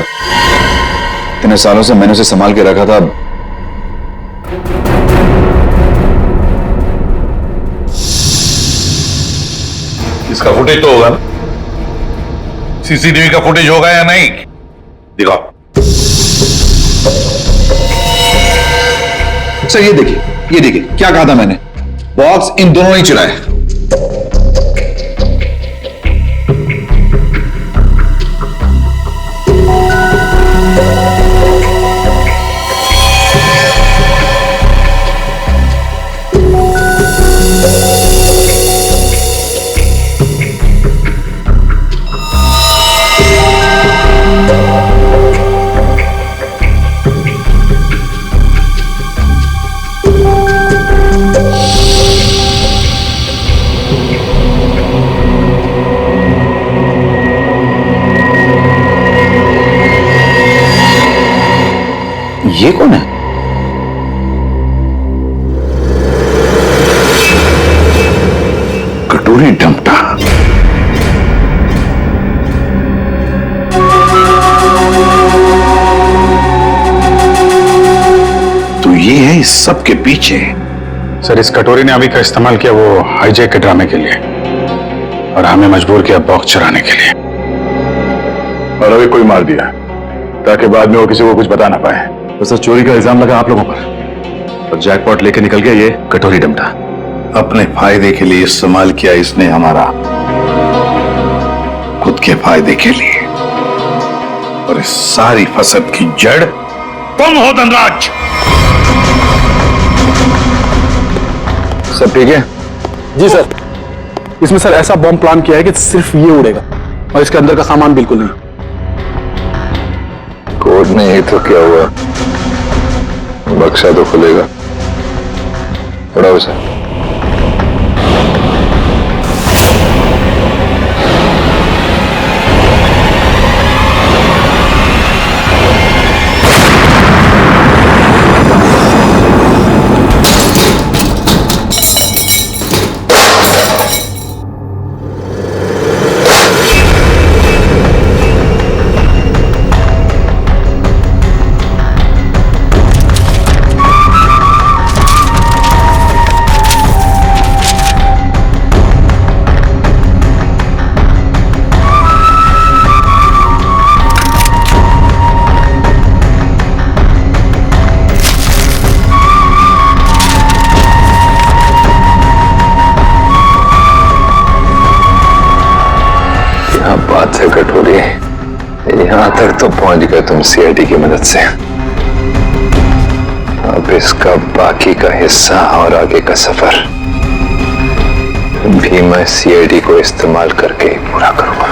इतने सालों से मैंने उसे संभाल के रखा था।
इसका फुटेज तो होगा ना? सीसीटीवी का फुटेज होगा या नहीं? दिखाओ।
सर ये देखिए क्या कहा था मैंने। बॉक्स इन दोनों ने चुराया। ये कौन है?
कटोरी डमटा। तो ये है इस सब के पीछे।
सर, इस कटोरी ने अभी का इस्तेमाल किया वो हाईजैक के ड्रामे के लिए और हमें मजबूर किया बॉक्स चुराने के लिए।
और अभी कोई मार दिया ताकि बाद में वो किसी को कुछ बता ना पाए। तो सर, चोरी का इल्जाम लगा आप लोगों पर और जैकपॉट लेके निकल गया ये कटोरी डमटा।
अपने फायदे के लिए इस्तेमाल किया इसने हमारा, खुद के फायदे के लिए। और इस सारी फसद की जड़ तुम हो धनराज।
सब ठीक है?
जी सर, इसमें सर ऐसा बॉम्ब प्लान किया है कि सिर्फ ये उड़ेगा और इसके अंदर का सामान बिल्कुल नहीं।
कोर्ट में ही तो क्या हुआ, बक्सा तो खुलेगा। पड़ा उसे। यहां तक तो पहुंच गए तुम सीआईडी की मदद से। अब इसका बाकी का हिस्सा और आगे का सफर भी मैं सीआईडी को इस्तेमाल करके पूरा करूंगा।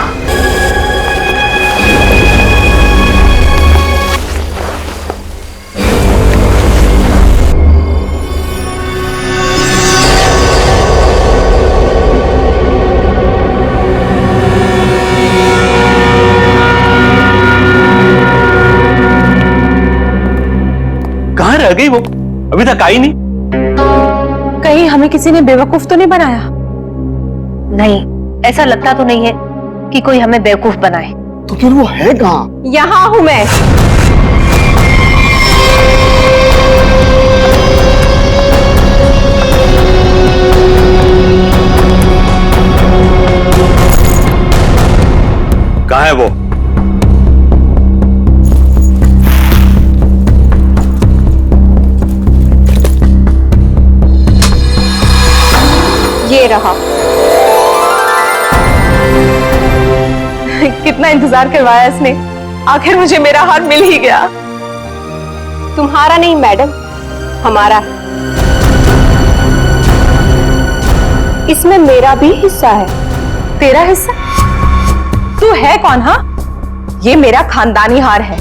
कहाँ रह गई वो? अभी तक आई नहीं।
कहीं हमें किसी ने बेवकूफ तो नहीं बनाया?
नहीं, ऐसा लगता तो नहीं है कि कोई हमें बेवकूफ बनाए।
तो फिर वो है कहाँ?
यहाँ हूं मैं।
कहाँ है वो?
ये रहा। कितना इंतजार करवाया इसने, आखिर मुझे मेरा हार मिल ही गया। तुम्हारा नहीं मैडम, हमारा है। इसमें मेरा भी हिस्सा है। तेरा हिस्सा? तू है कौन? हाँ, ये मेरा खानदानी हार है।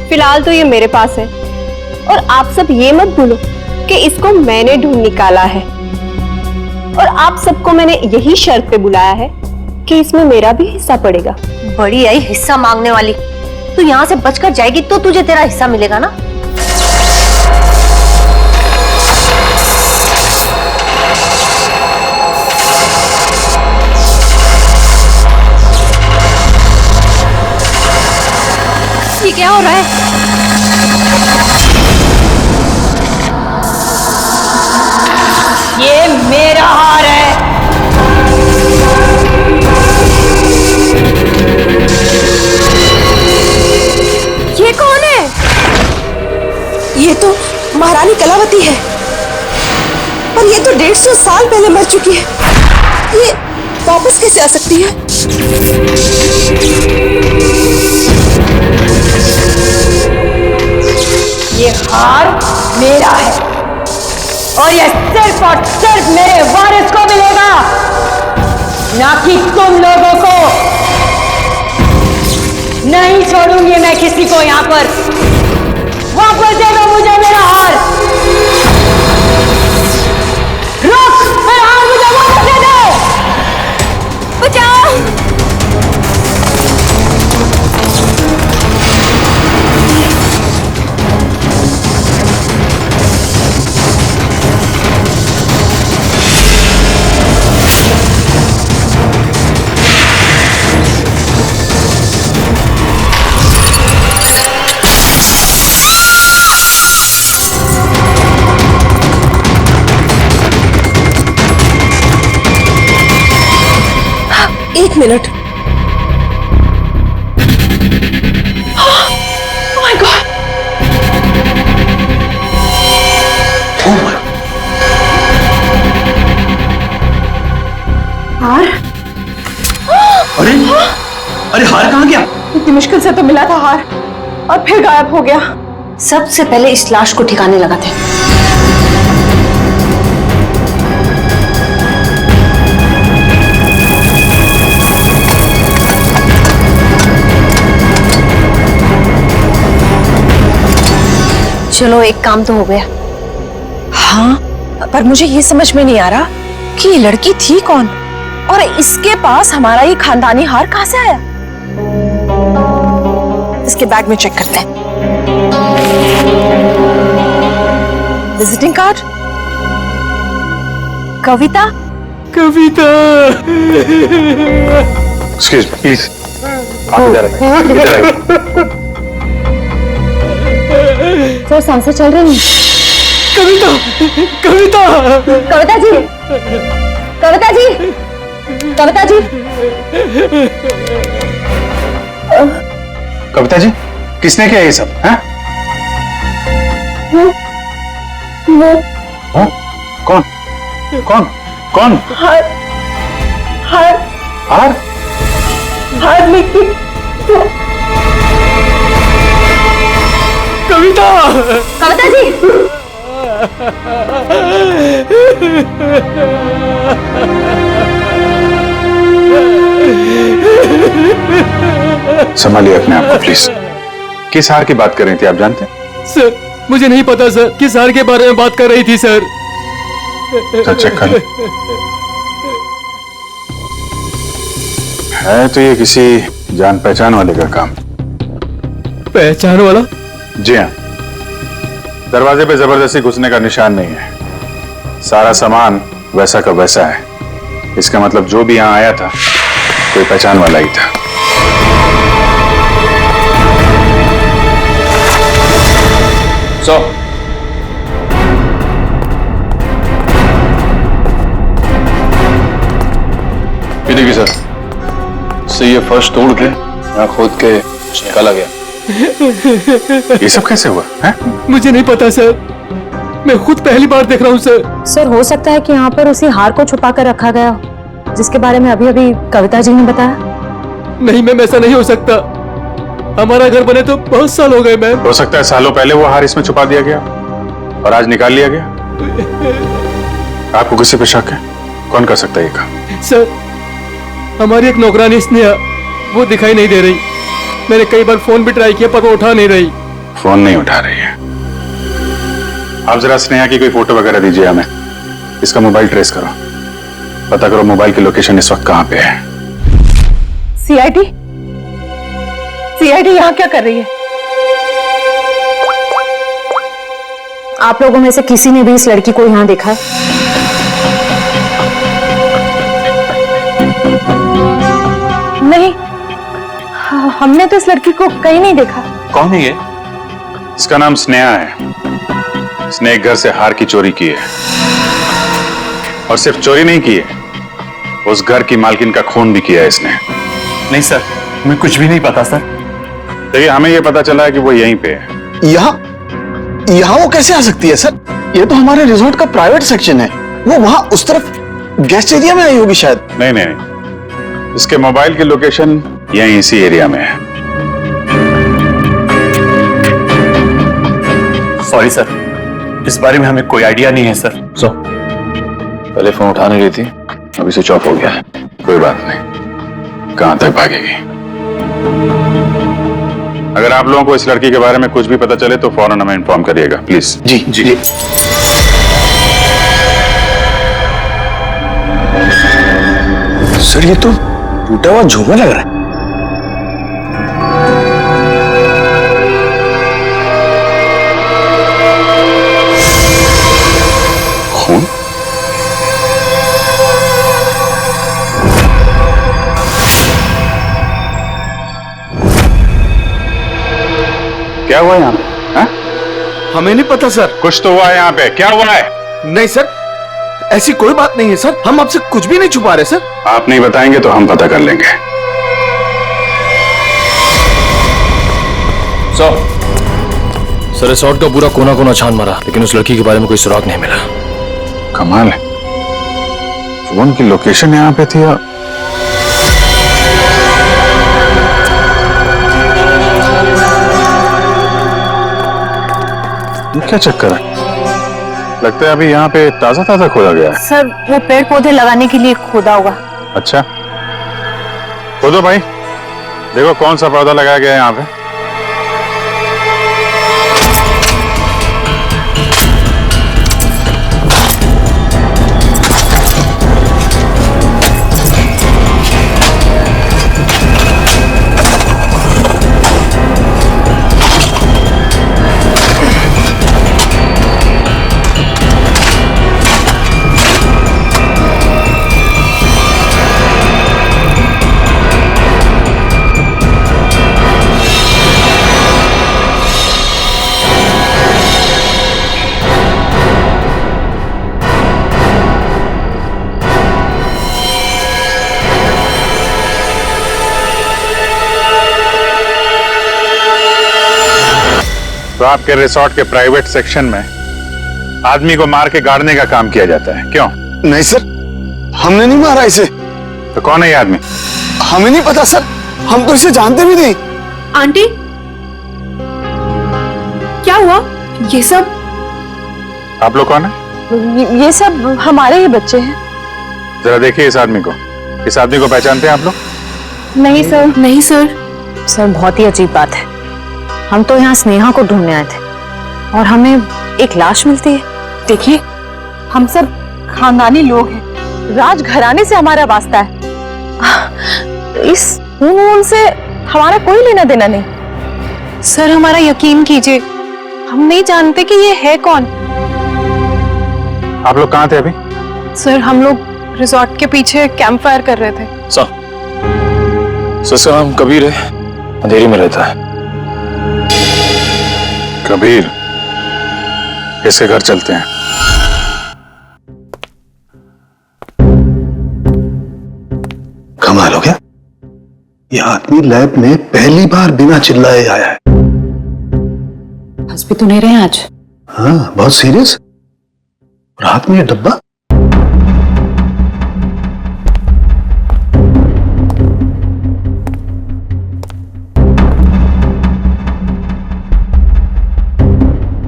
फिलहाल तो ये मेरे पास है। और आप सब ये मत भूलो कि इसको मैंने ढूंढ निकाला है, और आप सबको मैंने यही शर्त पे बुलाया है कि इसमें मेरा भी हिस्सा पड़ेगा।
बड़ी आई हिस्सा मांगने वाली। तू यहाँ से बचकर जाएगी तो तुझे तेरा हिस्सा मिलेगा ना।
ये क्या हो रहा है? ये मेरा हार है। ये कौन है?
ये तो महारानी कलावती है, पर ये तो 150 साल पहले मर चुकी है। ये वापस कैसे आ सकती है?
ये हार मेरा है, और ये सिर्फ और सिर्फ मेरे वारिस को मिलेगा, ना कि तुम लोगों को। नहीं छोड़ूंगी मैं किसी को यहाँ पर। वापस दे दो मुझे मेरा हार। रुक, मेरा हार मुझे वापस दे दो। बचाओ।
एक मिनट।
Oh my God! हार?
अरे अरे हार कहाँ गया?
इतनी मुश्किल से तो मिला था हार, और फिर गायब हो गया।
सबसे पहले इस लाश को ठिकाने लगाते हैं। चलो, एक काम तो हो गया।
हाँ, पर मुझे ये समझ में नहीं आ रहा कि ये लड़की थी कौन, और इसके पास हमारा ये खानदानी हार कहाँ से आया। इसके बैग में चेक करते हैं। Visiting card, Kavita.
Kavita.
Excuse me please, आप इधर आइए।
सर, सांसें चल रही हैं।
कविता, कविता,
कविता जी, कविता जी, कविता जी।
कविता जी, किसने किया ये सब? हैं? हाँ? कौन? कौन? कौन?
हार, हार,
हार?
हार लेके
कविता
कविता जी।
संभालिए अपने आप को प्लीज। किस हार की बात कर रही थी आप जानते हैं?
सर मुझे नहीं पता सर, किस हार के बारे में बात कर रही थी सर।
चेक कर। है तो ये किसी जान पहचान वाले का काम।
पहचान वाला?
जी हाँ, दरवाजे पे जबरदस्ती घुसने का निशान नहीं है, सारा सामान वैसा का वैसा है। इसका मतलब जो भी यहां आया था कोई पहचान वाला ही था।
ये देखिए सर, से ये फर्श तोड़ के यहाँ खोद के निकाला गया।
ये सब कैसे हुआ है?
मुझे नहीं पता सर, मैं खुद पहली बार देख रहा हूँ सर।
सर हो सकता है कि यहाँ पर उसी हार को छुपा कर रखा गया हो, जिसके बारे में अभी अभी कविता जी ने बताया।
नहीं मैम, ऐसा नहीं हो सकता। हमारा घर बने तो बहुत साल हो गए मैम।
हो सकता है सालों पहले वो हार इसमें छुपा दिया गया और आज निकाल लिया गया। आपको किसी पे शक है? कौन कर सकता है ये काम?
सर हमारी एक नौकरानी स्नेहा, वो दिखाई नहीं दे रही। मैंने कई बार फोन भी ट्राई किया पर वो उठा नहीं रही।
फोन नहीं उठा रही है? आप जरा स्नेहा की कोई फोटो वगैरह दीजिए हमें, इसका मोबाइल ट्रेस करो, पता करो मोबाइल की लोकेशन इस वक्त कहां पे है।
सीआईडी यहाँ क्या कर रही है?
आप लोगों में से किसी ने भी इस लड़की को यहाँ देखा है? नहीं, हमने तो इस लड़की को कहीं नहीं देखा।
कौन है ये? इसका नाम स्नेहा है। इसने एक घर से हार की चोरी की है, और सिर्फ चोरी नहीं की है, उस घर की मालकिन का खून भी किया है इसने।
नहीं सर, हमें कुछ भी नहीं पता सर।
देखिए, हमें यह पता चला है कि वो यहीं पे है।
यहाँ वो कैसे आ सकती है सर? ये तो हमारे रिजॉर्ट का प्राइवेट सेक्शन है। वो वहां उस तरफ गेस्ट एरिया में आई होगी शायद।
नहीं नहीं नहीं, इसके मोबाइल की लोकेशन यहीं इसी एरिया में है।
सॉरी सर, इस बारे में हमें कोई आइडिया नहीं है सर।
पहले फोन उठा नहीं रही थी, अभी स्विच ऑफ हो गया है।
कोई बात नहीं, कहां तक भागेगी? अगर आप लोगों को इस लड़की के बारे में कुछ भी पता चले तो फौरन हमें इन्फॉर्म करिएगा प्लीज।
जी। सर ये तो टूटा हुआ झूमर लग रहा है।
खून? क्या हुआ यहाँ पे?
हमें नहीं पता सर।
कुछ तो हुआ है यहाँ पे, क्या हुआ है?
नहीं सर, ऐसी कोई बात नहीं है सर, हम आपसे कुछ भी नहीं छुपा रहे सर।
आप नहीं बताएंगे तो हम पता कर लेंगे।
सर रिसोर्ट का पूरा कोना कोना छान मारा, लेकिन उस लड़की के बारे में कोई सुराग नहीं मिला।
कमाल है, फोन की लोकेशन यहाँ पे थी। क्या चक्कर है? लगता है अभी यहाँ पे ताजा ताजा खोदा गया है।
सर वो पेड़ पौधे लगाने के लिए खोदा होगा।
अच्छा, खोदो भाई, देखो कौन सा पौधा लगाया गया है यहाँ पे। तो आपके रिसोर्ट के प्राइवेट सेक्शन में आदमी को मार के गाड़ने का काम किया जाता है, क्यों?
नहीं सर, हमने नहीं मारा इसे।
तो कौन है ये आदमी?
हमें नहीं पता सर, हम तो इसे जानते भी नहीं।
आंटी क्या हुआ
हुआ? ये सब
आप लोग कौन है?
ये सब हमारे ही बच्चे हैं।
जरा देखिए इस आदमी को। इस आदमी को पहचानते हैं आप लोग?
नहीं सर। नहीं सर।
सर बहुत ही अजीब बात है। हम तो यहाँ स्नेहा को ढूंढने आए थे और हमें एक लाश मिलती है।
देखिए, हम सब खानदानी लोग हैं, राजघराने से हमारा वास्ता है। इस खून से हमारा कोई लेना देना नहीं।
सर हमारा यकीन कीजिए, हम नहीं जानते कि ये है कौन।
आप लोग कहाँ थे अभी?
सर हम लोग रिजॉर्ट के पीछे कैंप फायर कर रहे थे।
सर हम कबीर है, अंधेरी में रहता है।
कबीर, इसके घर चलते हैं।
कमाल हो गया, ये आदमी लैब में पहली बार बिना चिल्लाए आया है।
हंस भी तो नहीं रहे आज।
हाँ, बहुत सीरियस। और हाथ में ये डब्बा।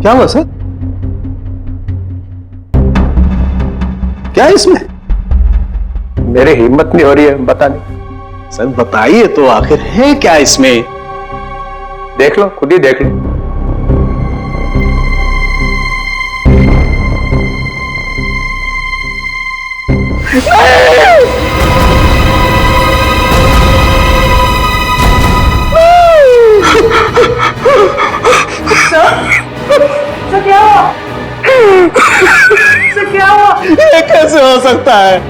क्या हुआ सर? क्या है इसमें?
मेरी हिम्मत नहीं हो रही है बताने।
सर बताइए तो, आखिर है क्या इसमें?
देख लो, खुद ही देख लो।
क्या हुआ? क्या हुआ?
ये कैसे हो सकता है?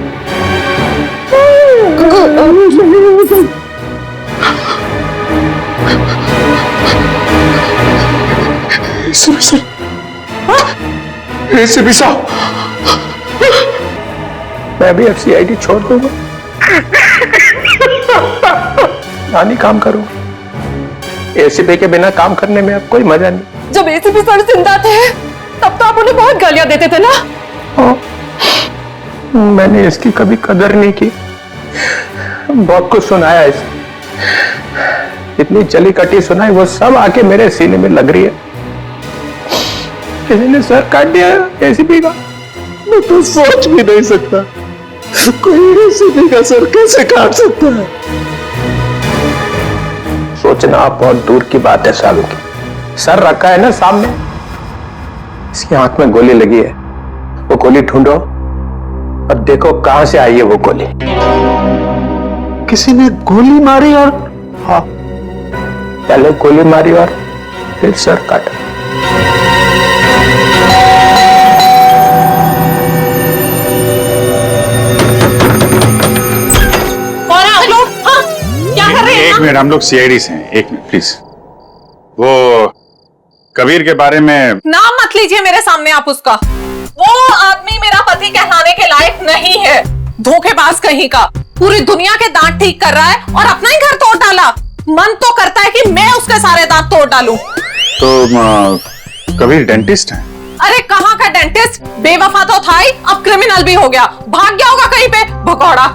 एसीपी साहब,
मैं भी अब सीआईडी छोड़ दूंगा, नानी काम करूंगा। एसीपी के बिना काम करने में अब कोई मजा नहीं।
जब एसीपी सर जिंदा थे तब तो आप उन्हें बहुत गालियां देते थे ना?
मैंने इसकी कभी कदर नहीं की। बहुत कुछ सुनाया इसे, इतनी चली कटी सुनाई, वो सब आके मेरे सीने में लग रही है। किसी ने सर काट दिया एसीपी का।
मैं तो सोच भी नहीं सकता, कोई एसीपी का सर कैसे काट सकता है।
सोचना बहुत दूर की बात है सालों की। सर रखा है ना सामने, इसकी आंख में गोली लगी है। वो गोली ढूंढो और देखो कहां से आई है वो गोली।
किसी ने गोली मारी और?
हाँ, पहले गोली मारी और फिर सर काटा।
कौन है आप लोग? हाँ, क्या कर रहे हैं?
एक मिनट, हम लोग सीआईडी से हैं। एक मिनट प्लीज। वो कबीर के बारे में
नाम मत लीजिए मेरे सामने आप उसका। वो आदमी मेरा पति कहलाने के लायक नहीं है। धोखेबाज कहीं का, पूरी दुनिया के दांत ठीक कर रहा है और अपना ही घर तोड़ डाला। मन तो करता है कि मैं उसके सारे दांत तोड़ डालूं।
तो कबीर डेंटिस्ट है?
अरे कहाँ का डेंटिस्ट, बेवफा तो था ही, अब क्रिमिनल भी हो गया। भाग गया होगा कहीं पे भगोड़ा।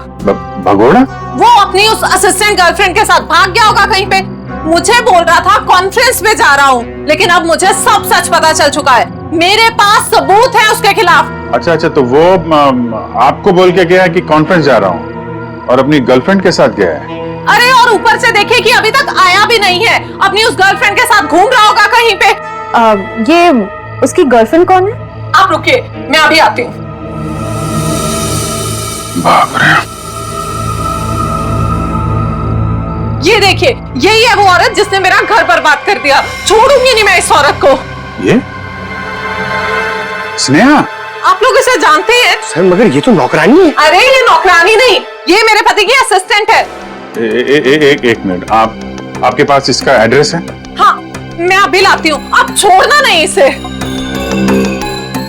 भगोड़ा?
वो अपनी उस असिस्टेंट गर्लफ्रेंड के साथ भाग गया होगा कहीं पे। मुझे बोल रहा था कॉन्फ्रेंस में जा रहा हूँ, लेकिन अब मुझे सब सच पता चल चुका है। मेरे पास सबूत है उसके खिलाफ।
अच्छा, तो वो आपको बोल के गया है कि कॉन्फ्रेंस जा रहा हूँ और अपनी गर्लफ्रेंड के साथ गया है?
अरे और ऊपर से देखिए कि अभी तक आया भी नहीं है। अपनी उस गर्लफ्रेंड के साथ घूम रहा होगा कहीं पे।
ये उसकी गर्लफ्रेंड कौन है?
आप रुकिए, मैं अभी आती हूँ।
बाप रे।
ये देखिए, यही है वो औरत जिसने मेरा घर बर्बाद कर दिया। छोड़ूंगी नहीं मैं इस औरत को।
ये स्नेहा?
आप लोग इसे जानते हैं?
सर मगर ये तो नौकरानी है।
अरे ये नौकरानी नहीं, ये मेरे पति की असिस्टेंट है।
एक मिनट, आपके पास इसका एड्रेस है?
हाँ, मैं अभी लाती हूँ, आप छोड़ना नहीं इसे।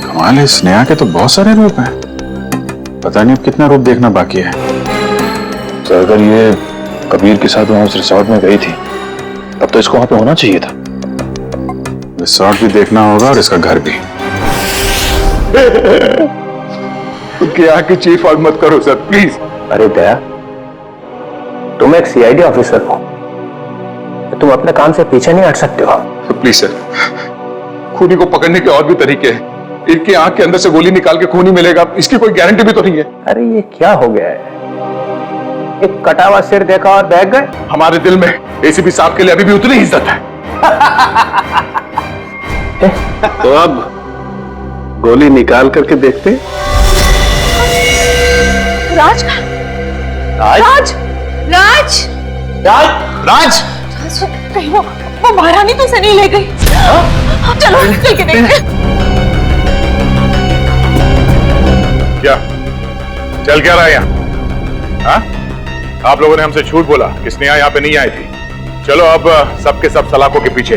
कमाल है, स्नेहा के तो बहुत सारे रूप हैं। पता नहीं अब कितना रूप देखना बाकी है।
सर अगर ये कबीर के साथ वहां उस रिसोर्ट में गई थी तब तो इसको वहां पे होना चाहिए था।
रिसोर्ट भी देखना होगा और इसका घर भी।
उनकी यहाँ की चीफ और मत करो सर प्लीज। अरे दया, तुम एक सीआईडी ऑफिसर हो, तुम अपने काम से पीछे नहीं हट सकते हो।
प्लीज सर, खूनी को पकड़ने के और भी तरीके हैं। इनकी आंख के अंदर से गोली निकाल के खूनी मिलेगा, इसकी कोई गारंटी भी तो नहीं है।
अरे ये क्या हो गया है? एक कटा हुआ सिर देखा और बैठ गए।
हमारे दिल में एसीपी साहब के लिए अभी भी उतनी ही इज्जत है।
तो अब गोली निकाल करके देखते।
राज
राज
राज राज
राज राज
कहीं वो महारानी तो से नहीं ले गई। चलो चल के देखते।
क्या चल क्या रहा है यहाँ? हाँ? आप लोगों ने हमसे झूठ बोला कि स्नेहा यहाँ पे नहीं आई थी। चलो अब सबके सब सलाखों के पीछे,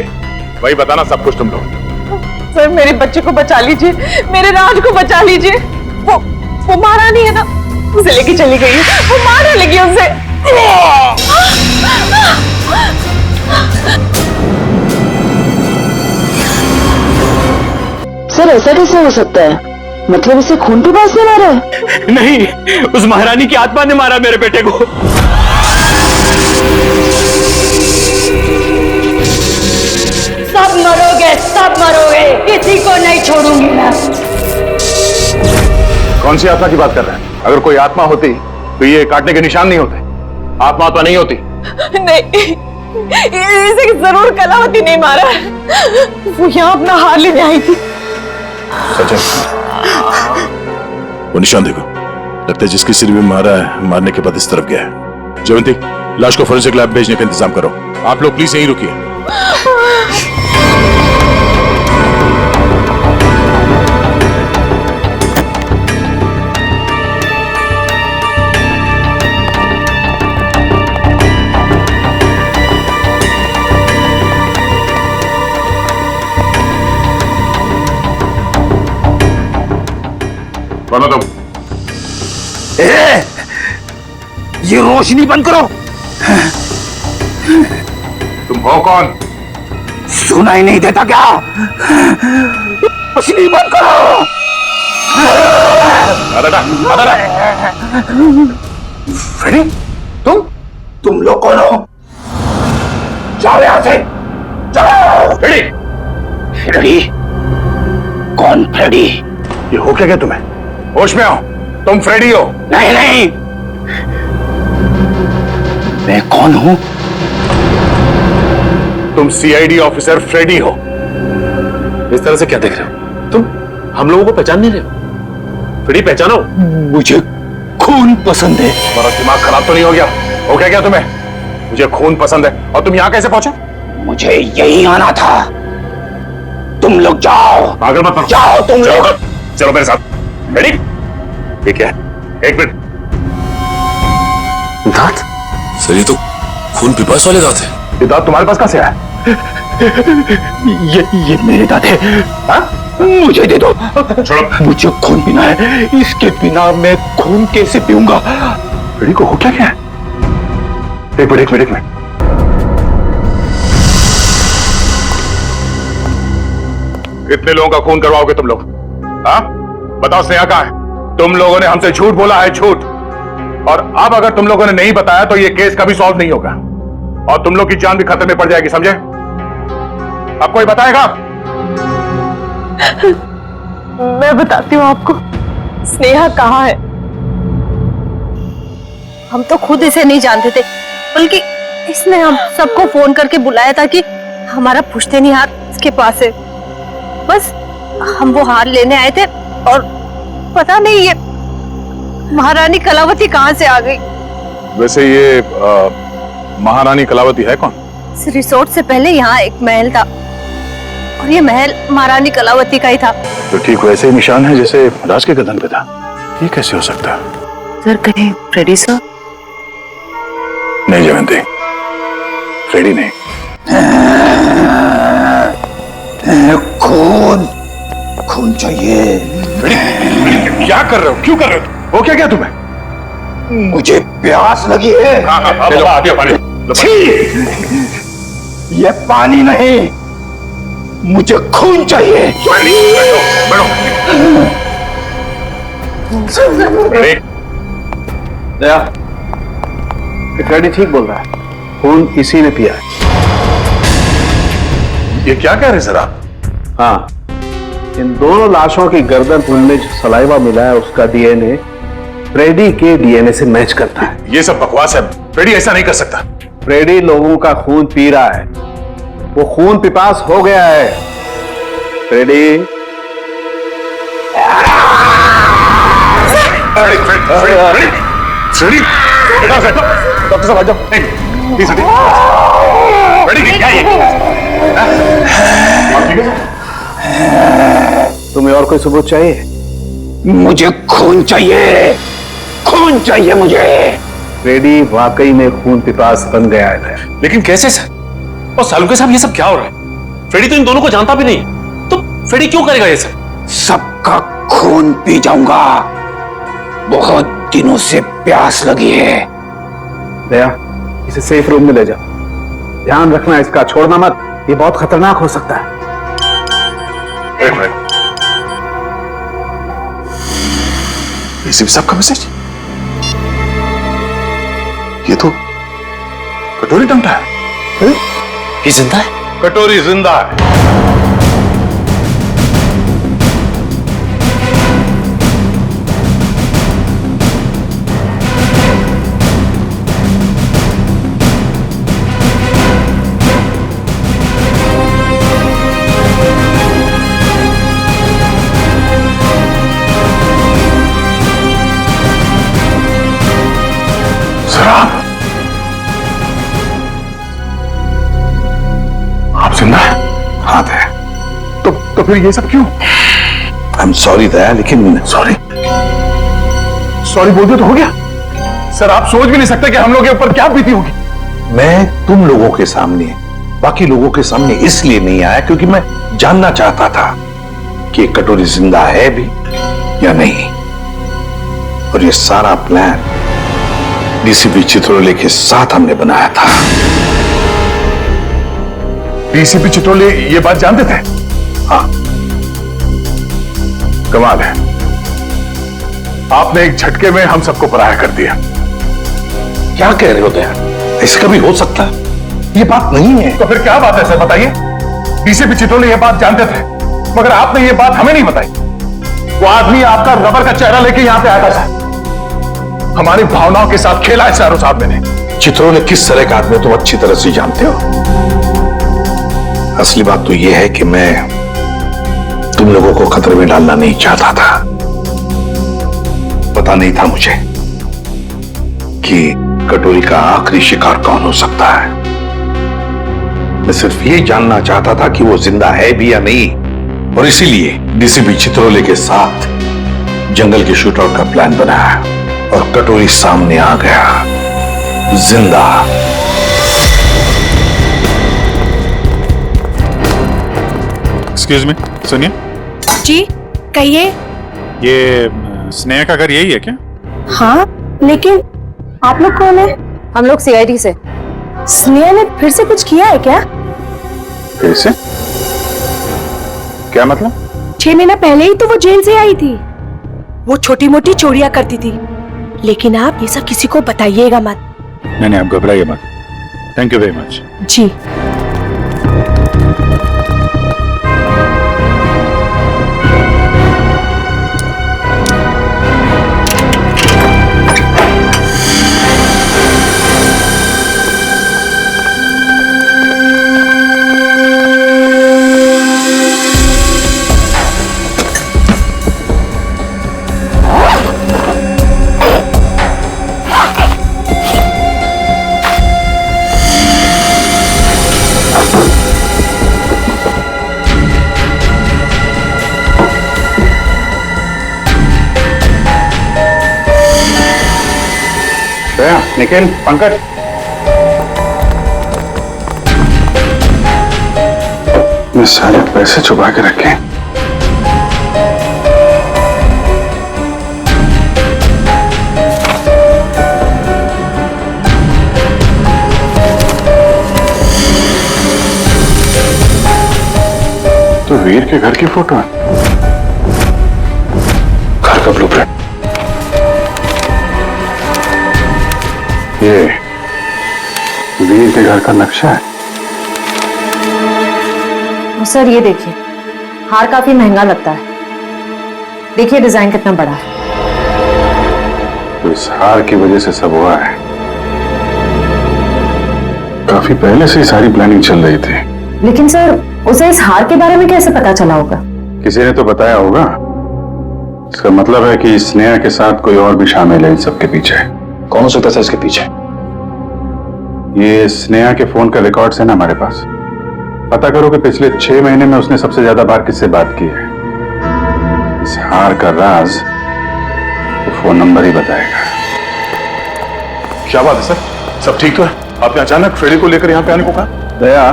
वही बताना सब कुछ तुम लोग।
सर मेरे बच्चे को बचा लीजिए, मेरे राज को बचा लीजिए। वो महारानी है ना, उसे लेके चली गई है, वो मारने लगी उसे।
सर ऐसा कैसे हो सकता है? मतलब इसे खून के पास से मारा है?
नहीं, उस महारानी की आत्मा ने मारा मेरे बेटे को।
सब मरोगे, किसी को नहीं छोड़ूंगी मैं।
कौन सी आत्मा की बात कर रहे हैं? अगर कोई आत्मा होती तो ये काटने के निशान नहीं होते। आत्मा तो नहीं होती।
नहीं, इसे जरूर कलावती नहीं मारा है। वो यहाँ अपना हार लेने आई थी।
सचिन, वो निशान देखो, लगता है जिसकी सिर में मारा है, मारने के बाद इस तरफ गया है। जयवंती, लाश को फोरेंसिक लैब भेजने का इंतजाम करो। आप लोग प्लीज यहीं रुकिए।
बोलो तुम।
ये रोशनी बंद करो।
तुम हो कौन?
सुनाई नहीं देता क्या? रोशनी बंद करो। फ्रेडी, तुम लोग कौन हो? जाओ यहां से, जाओ।
Freddy,
Freddy? कौन फ्रेडी?
ये हो क्या तुम्हें? होश में आओ, तुम फ्रेडी हो?
नहीं, मैं कौन हूं?
तुम सीआईडी ऑफिसर फ्रेडी हो।
इस तरह से क्या देख रहे हो? तुम हम लोगों को पहचान नहीं रहे हो? फ्रेडी पहचानो।
मुझे खून पसंद है।
तुम्हारा दिमाग खराब तो नहीं हो गया? हो क्या तुम्हें? मुझे खून पसंद है और तुम यहाँ कैसे पहुंचे?
मुझे यही आना था। तुम लोग जाओ।
पागल मत बनो।
जाओ तुम लोग।
चलो मेरे साथ। रेडी? ये क्या है? एक मिनट।
दांत? सर ये तो खून पिपास वाले दांत है।
ये दांत तुम्हारे पास कहां से आया?
ये मेरे दांत है। हाँ? मुझे दे दो।
छोड़ो।
मुझे खून पीना है, इसके बिना मैं खून कैसे पीऊंगा?
रेडी को हो क्या है? एक मिनट। कितने लोगों का खून करवाओगे तुम लोग? हाँ? बताओ स्नेहा कहां है? तुम लोगों ने हमसे झूठ बोला है, झूठ। और अब अगर तुम लोगों ने नहीं बताया तो ये केस कभी सॉल्व नहीं होगा और तुम लोग की जान भी खतरे में पड़ जाएगी, समझे? अब कोई बताएगा?
मैं बताती हूँ आपको, स्नेहा कहाँ है।
हम तो खुद इसे नहीं जानते थे, बल्कि इसने हम सबको फोन करके बुलाया था कि हमारा पुश्तैनी हार इसके पास है। बस हम वो हार लेने आए थे और पता नहीं ये महारानी कलावती कहाँ से आ गई।
वैसे ये महारानी कलावती है कौन?
इस रिसोर्ट से पहले यहाँ एक महल था और ये महल महारानी कलावती का ही था।
तो ठीक वैसे ही निशान है जैसे राज के गर्दन पे था। ये कैसे हो सकता है?
सर कहीं फ्रेडी सर?
नहीं जयवंती, फ्रेडी नहीं।
खून चाहिए।
क्या कर रहे हो? क्यों कर रहे हो? वो क्या तुम्हें?
मुझे प्यास लगी है। छी! ये पानी नहीं, मुझे खून चाहिए।
दया, फ्रेडी ठीक बोल रहा है, खून इसी ने पिया है।
ये क्या कह रहे सर आप?
हाँ, इन दोनों लाशों की गर्दन में जो सलाइवा मिला है उसका डीएनए फ्रेडी के डीएनए से मैच करता है।
ये सब बकवास है, फ्रेडी ऐसा नहीं कर सकता।
फ्रेडी लोगों का खून पी रहा है, वो खून पिपास हो गया है। फ्रेडी
डॉक्टर साहब आ जाओ। प्लीज हटिए। फ्रेडी क्या है ये?
तुम्हें और कोई सबूत चाहिए?
मुझे खून चाहिए, खून चाहिए मुझे।
फ्रेडी वाकई में खून पिपास बन गया है।
लेकिन कैसे सर? और सालुके साहब ये सब क्या हो रहा है? फ्रेडी तो इन दोनों को जानता भी नहीं, तो फ्रेडी क्यों करेगा ये सब?
सबका खून पी जाऊंगा, बहुत दिनों से प्यास लगी है।
दया, इसे सेफ रूम में ले जाओ, ध्यान रखना इसका, छोड़ना मत, ये बहुत खतरनाक हो सकता है।
एक मिनट, एसीपी साहब का मैसेज? ये तो कटोरी टंगटा है।
ये जिंदा है?
कटोरी जिंदा है।
आप जिंदा है?
हाँ दया।
तो फिर ये सब क्यों?
आई एम सॉरी दया, लेकिन
सॉरी बोल दिया तो हो गया। सर आप सोच भी नहीं सकते कि हम लोग के ऊपर क्या बीती होगी।
मैं तुम लोगों के सामने, बाकी लोगों के सामने इसलिए नहीं आया क्योंकि मैं जानना चाहता था कि कटोरी जिंदा है भी या नहीं। और ये सारा प्लान डीसीपी चित्रोले के साथ हमने बनाया था।
डीसीपी चित्रोले ये बात जानते थे?
हाँ।
कमाल है, आपने एक झटके में हम सबको पराया कर दिया।
क्या कह रहे हो दया? इसका भी हो सकता है, ये बात नहीं है।
तो फिर क्या बात है सर, बताइए। डीसीपी चित्रोले ये बात जानते थे, मगर आपने ये बात हमें नहीं बताई। वो आदमी आपका रबर का चेहरा लेके यहां पे आया था सर, हमारी भावनाओं के साथ खेला है चारों साहब ने।
चित्रोले किस तरह का आदमी तुम अच्छी तरह से जानते हो। असली बात तो यह है कि मैं तुम लोगों को खतरे में डालना नहीं चाहता था। पता नहीं था मुझे कि कटोरी का आखिरी शिकार कौन हो सकता है। मैं सिर्फ ये जानना चाहता था कि वो जिंदा है भी या नहीं, और इसीलिए डीसीपी चित्रोले के साथ जंगल के शूटआउट का प्लान बनाया और कटोरी सामने आ गया जिंदा।
एक्सक्यूज मी, सुनिए।
जी कहिए।
ये स्नेहा का घर यही है क्या?
हाँ, लेकिन आप लोग कौन है?
हम लोग सीआईडी से।
स्नेहा ने फिर से कुछ किया है क्या?
फिर से? क्या मतलब?
6 महीना पहले ही तो वो जेल से आई थी। वो छोटी मोटी चोरियां करती थी, लेकिन आप ये सब किसी को बताइएगा मत।
नहीं, आप घबराइए मत। Thank you very much.
जी।
निखिल, पंकज,
मैं सारे पैसे छुपा के रखे।
तो वीर के घर की फोटो है,
घर का ब्लूप्रिंट। ये वीर के घर का नक्शा है।
सर ये देखिए, हार काफी महंगा लगता है। देखिए डिजाइन कितना बड़ा है।
तो इस हार की वजह से सब हुआ है। काफी पहले से ही सारी प्लानिंग चल रही थी।
लेकिन सर उसे इस हार के बारे में कैसे पता चला होगा?
किसी ने तो बताया होगा। इसका मतलब है कि स्नेहा के साथ कोई और भी शामिल है इन सबके पीछे।
कौन हो सकता है इसके पीछे?
ये स्नेहा के फोन का रिकॉर्ड्स है ना हमारे पास। पता करो कि पिछले 6 महीने में उसने सबसे ज्यादा बार किससे बात की है। इस हार का राज तो फोन नंबर ही बताएगा।
क्या बात है सर, सब ठीक तो है? आपने अचानक फ्रेडी को लेकर यहाँ पे आने को कहा?
दया,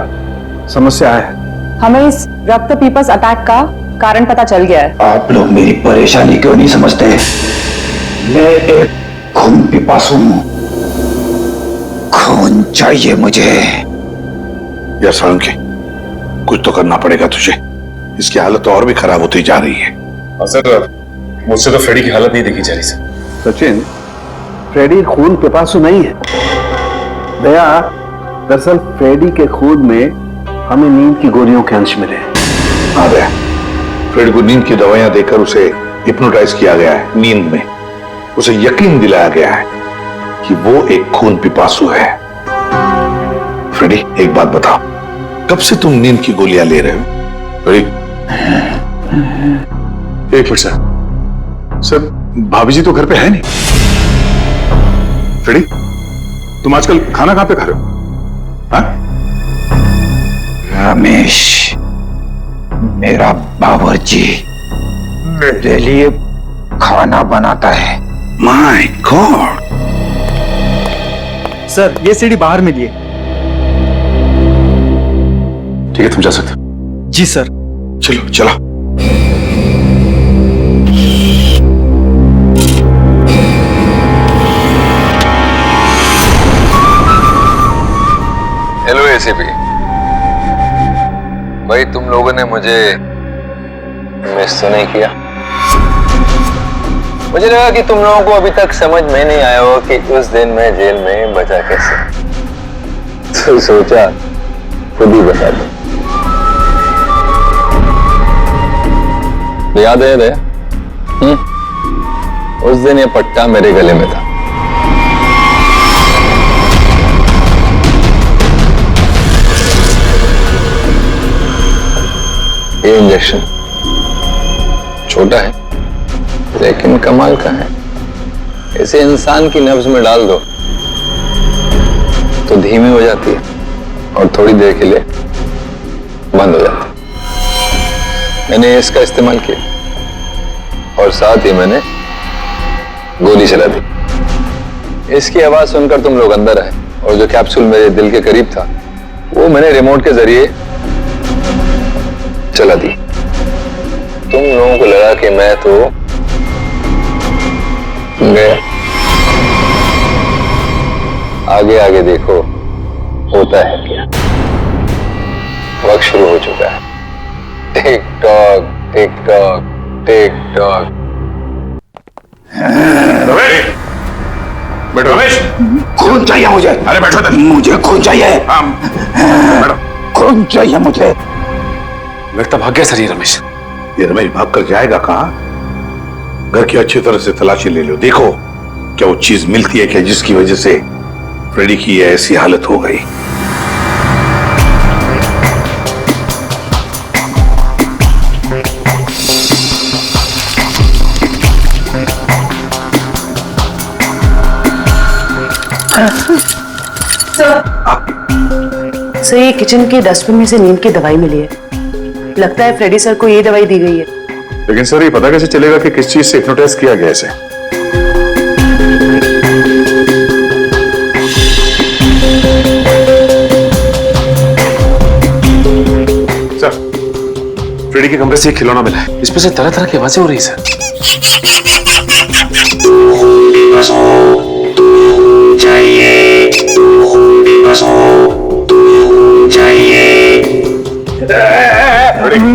समस्या है।
हमें इस रक्त पीपस अटैक का कारण पता चल गया है।
आप लोग मेरी परेशानी क्यों नहीं समझते? मैं एक खून पिपासु हूं। खून चाहिए मुझे।
यार सालुंकी, कुछ तो करना पड़ेगा तुझे। इसकी हालत तो और भी खराब होती जा रही है।
सर मुझसे तो फ्रेडी की हालत नहीं देखी जा रही सर।
सचिन, फ्रेडी खून पिपासु नहीं है। दया, दरअसल फ्रेडी के खून में हमें नींद की गोलियों के अंश मिले।
हाँ दया, फ्रेडी को नींद की दवाइयां देकर उसे हिप्नोटाइज किया गया है। नींद में उसे यकीन दिलाया गया है कि वो एक खून पिपासु है। फ्रेडी, एक बात बताओ, कब से तुम नींद की गोलियां ले रहे हो? फ्रेडी,
एक मिनट सर। सर भाभी जी तो घर पे है नहीं। फ्रेडी, तुम आजकल खाना कहां पे खा रहे हो? हाँ?
रमेश, मेरा बावर्ची मेरे लिए खाना बनाता है।
My God.
सर ये सीढ़ी बाहर मिली है।
ठीक है, तुम जा सकते हो।
जी सर।
चलो चलो।
हेलो एसीपी भाई, तुम लोगों ने मुझे मिस तो नहीं किया? मुझे लगा कि तुम लोगों को अभी तक समझ में नहीं आया हो कि उस दिन मैं जेल में बचा कैसे। तो सोचा खुद ही बता दो। तो याद है? उस दिन ये पट्टा मेरे गले में था। ये इंजेक्शन छोटा है लेकिन कमाल का है। इसे इंसान की नब्ज में डाल दो तो धीमी हो जाती है और थोड़ी देर के लिए बंद हो जाती है। मैंने इसका इस्तेमाल किया और साथ ही मैंने गोली चला दी। इसकी आवाज सुनकर तुम लोग अंदर आए और जो कैप्सूल मेरे दिल के करीब था वो मैंने रिमोट के जरिए चला दी। तुम लोगों को लगा कि मैं तो गया। आगे आगे देखो होता है क्या। वक्त शुरू हो चुका है। Tick tock tick tock tick tock.
बैठो रमेश।
खून चाहिए मुझे।
अरे बैठो तक।
मुझे खून चाहिए।
हाँ बैठो।
खून चाहिए मुझे।
लगता भाग गया सर ये रमेश।
ये रमेश भाग कर जाएगा कहां? घर की अच्छी तरह से तलाशी ले लो। देखो क्या वो चीज मिलती है क्या जिसकी वजह से फ्रेडी की ऐसी हालत हो गई।
सर ये किचन के डस्टबिन में से नींद की दवाई मिली है। लगता है फ्रेडी सर को ये दवाई दी गई है।
लेकिन सर ये पता कैसे चलेगा कि किस चीज से हिप्नोटाइज किया गया इसे? सर
फ्रेडी के कमरे से एक खिलौना मिला है। इसमें से तरह तरह की आवाजें हो रही सर।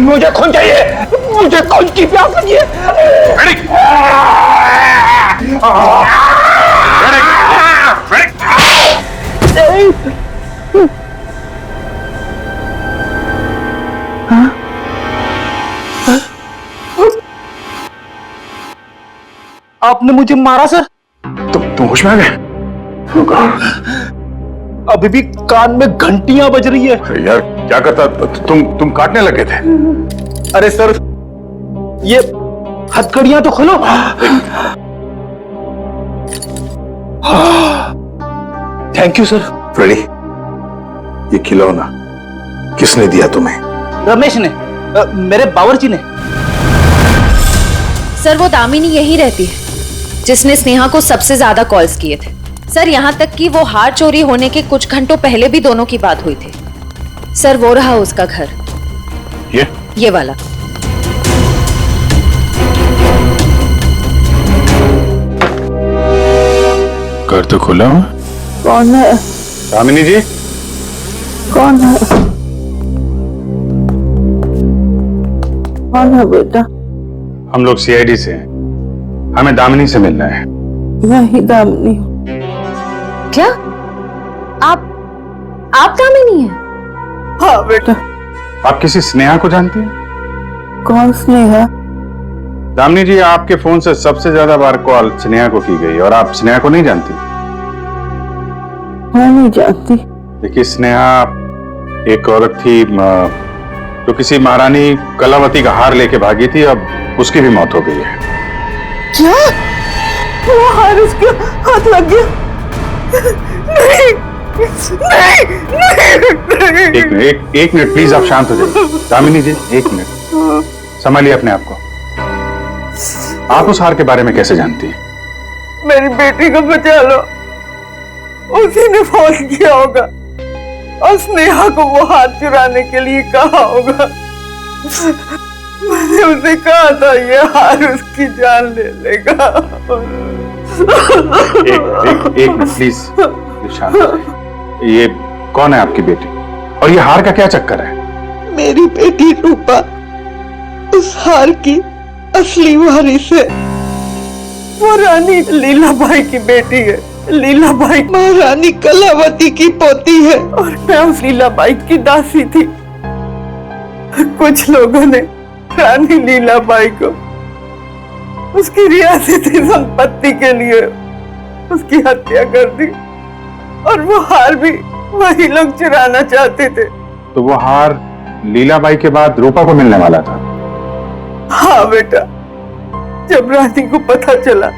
मुझे खून चाहिए। मुझे खून की प्यास लगी है।
आपने मुझे मारा सर।
तुम होश में आ गए?
अभी भी कान में घंटियां बज रही है।
यार क्या करता, तुम काटने लगे थे।
अरे सर, ये हथकड़ियां तो खोलो। Thank you sir.
फ्रेडी, ये खिलौना किसने दिया तुम्हें?
रमेश ने, मेरे बावर्ची ने।
सर वो दामिनी यही रहती है जिसने स्नेहा को सबसे ज्यादा कॉल्स किए थे। सर यहाँ तक कि वो हार चोरी होने के कुछ घंटों पहले भी दोनों की बात हुई थी। सर वो रहा उसका घर, ये वाला।
घर तो खुला हुआ।
कौन है?
दामिनी जी।
कौन है? कौन है बेटा?
हम लोग सीआईडी से हैं, हमें दामिनी से मिलना है।
यही दामिनी।
क्या आप दामिनी हैं?
हाँ बेटा।
आप किसी स्नेहा को जानती हैं?
कौन स्नेहा?
दामिनी जी, आपके फोन से सबसे ज्यादा बार कॉल स्नेहा को की गई और आप स्नेहा को नहीं जानती?
मैं नहीं जानती।
देखिए, स्नेहा एक औरत थी जो किसी महारानी कलावती का हार लेके भागी थी, अब उसकी भी मौत हो गई है।
क्या? वो हार उसके हाथ लग गया? नहीं, नहीं,
एक मिनट प्लीज, आप शांत हो जाइए। दामिनी जी, एक मिनट, संभालिए अपने आप को। आप उस हार के बारे में कैसे जानती हैं?
मेरी बेटी को बचा लो, उसी ने फोन किया होगा और स्नेहा को वो हाथ चुराने के लिए कहा होगा। मैंने उसे कहा था ये हार उसकी जान ले लेगा।
एक मिनट प्लीज, शांत हो जाइए। ये कौन है आपकी बेटी और ये हार का क्या चक्कर है?
मेरी बेटी रूपा उस हार की असली वारिस है। वो रानी लीलाबाई की बेटी है। लीलाबाई महारानी कलावती की पोती है और मैं उस लीलाबाई की दासी थी। कुछ लोगों ने रानी लीलाबाई को उसकी रियासती संपत्ति के लिए उसकी हत्या कर दी और वो हार भी वही लोग चुराना चाहते थे।
तो वो हार लीलाबाई के बाद रूपा को मिलने वाला था?
हाँ बेटा, जब रानी को पता चला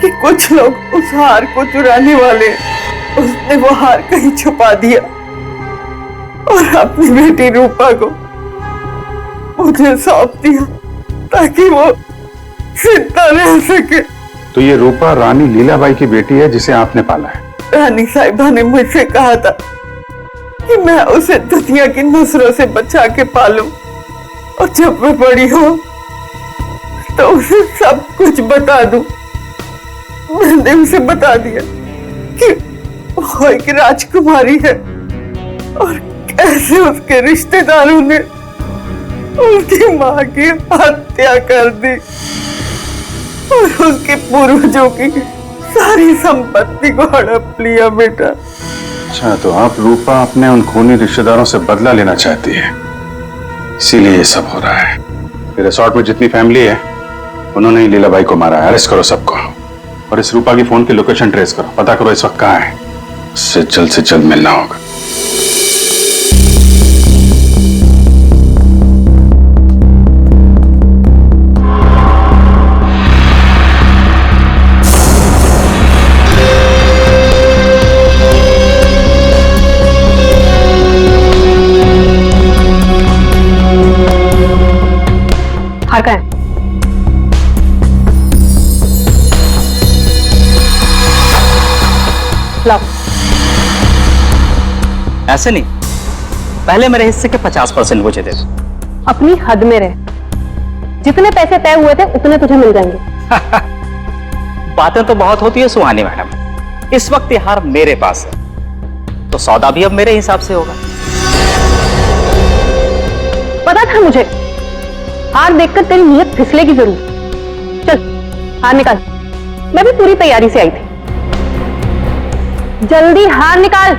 कि कुछ लोग उस हार को चुराने वाले, उसने वो हार कहीं छुपा दिया और अपनी बेटी रूपा को मुझे सौंप दिया ताकि वो जिंदा रह सके।
तो ये रूपा रानी लीलाबाई की बेटी है जिसे आपने पाला है?
रानी साहिबा ने मुझसे कहा था कि मैं उसे दुनिया की नजरों से बचा के पालूं और जब वो बड़ी हो तो उसे सब कुछ बता दूं। मैंने उसे बता दिया कि वो एक राजकुमारी है और कैसे उसके रिश्तेदारों ने उसकी माँ की हत्या कर दी और उसके पूर्वजों की सारी संपत्ति को हड़प लिया। बेटा,
अच्छा, तो आप रूपा अपने उन खूनी रिश्तेदारों से बदला लेना चाहती है, इसीलिए ये सब हो रहा है। रिसोर्ट में जितनी फैमिली है उन्होंने ही लीलाबाई को मारा है। अरेस्ट करो सबको और इस रूपा की फोन की लोकेशन ट्रेस करो, पता करो इस वक्त कहाँ है। उससे जल्द मिलना होगा।
हार का है?
लाओ। ऐसे नहीं, पहले मेरे हिस्से के 50% मुझे दे दो।
अपनी हद में रह, जितने पैसे तय हुए थे उतने तुझे मिल जाएंगे।
बातें तो बहुत होती है सुहानी मैडम, इस वक्त ये हार मेरे पास है तो सौदा भी अब मेरे हिसाब से होगा।
पता था मुझे, हार देखकर तेरी नीयत फिसलेगी जरूर। चल हार निकाल, मैं भी पूरी तैयारी से आई थी। जल्दी हार निकाल।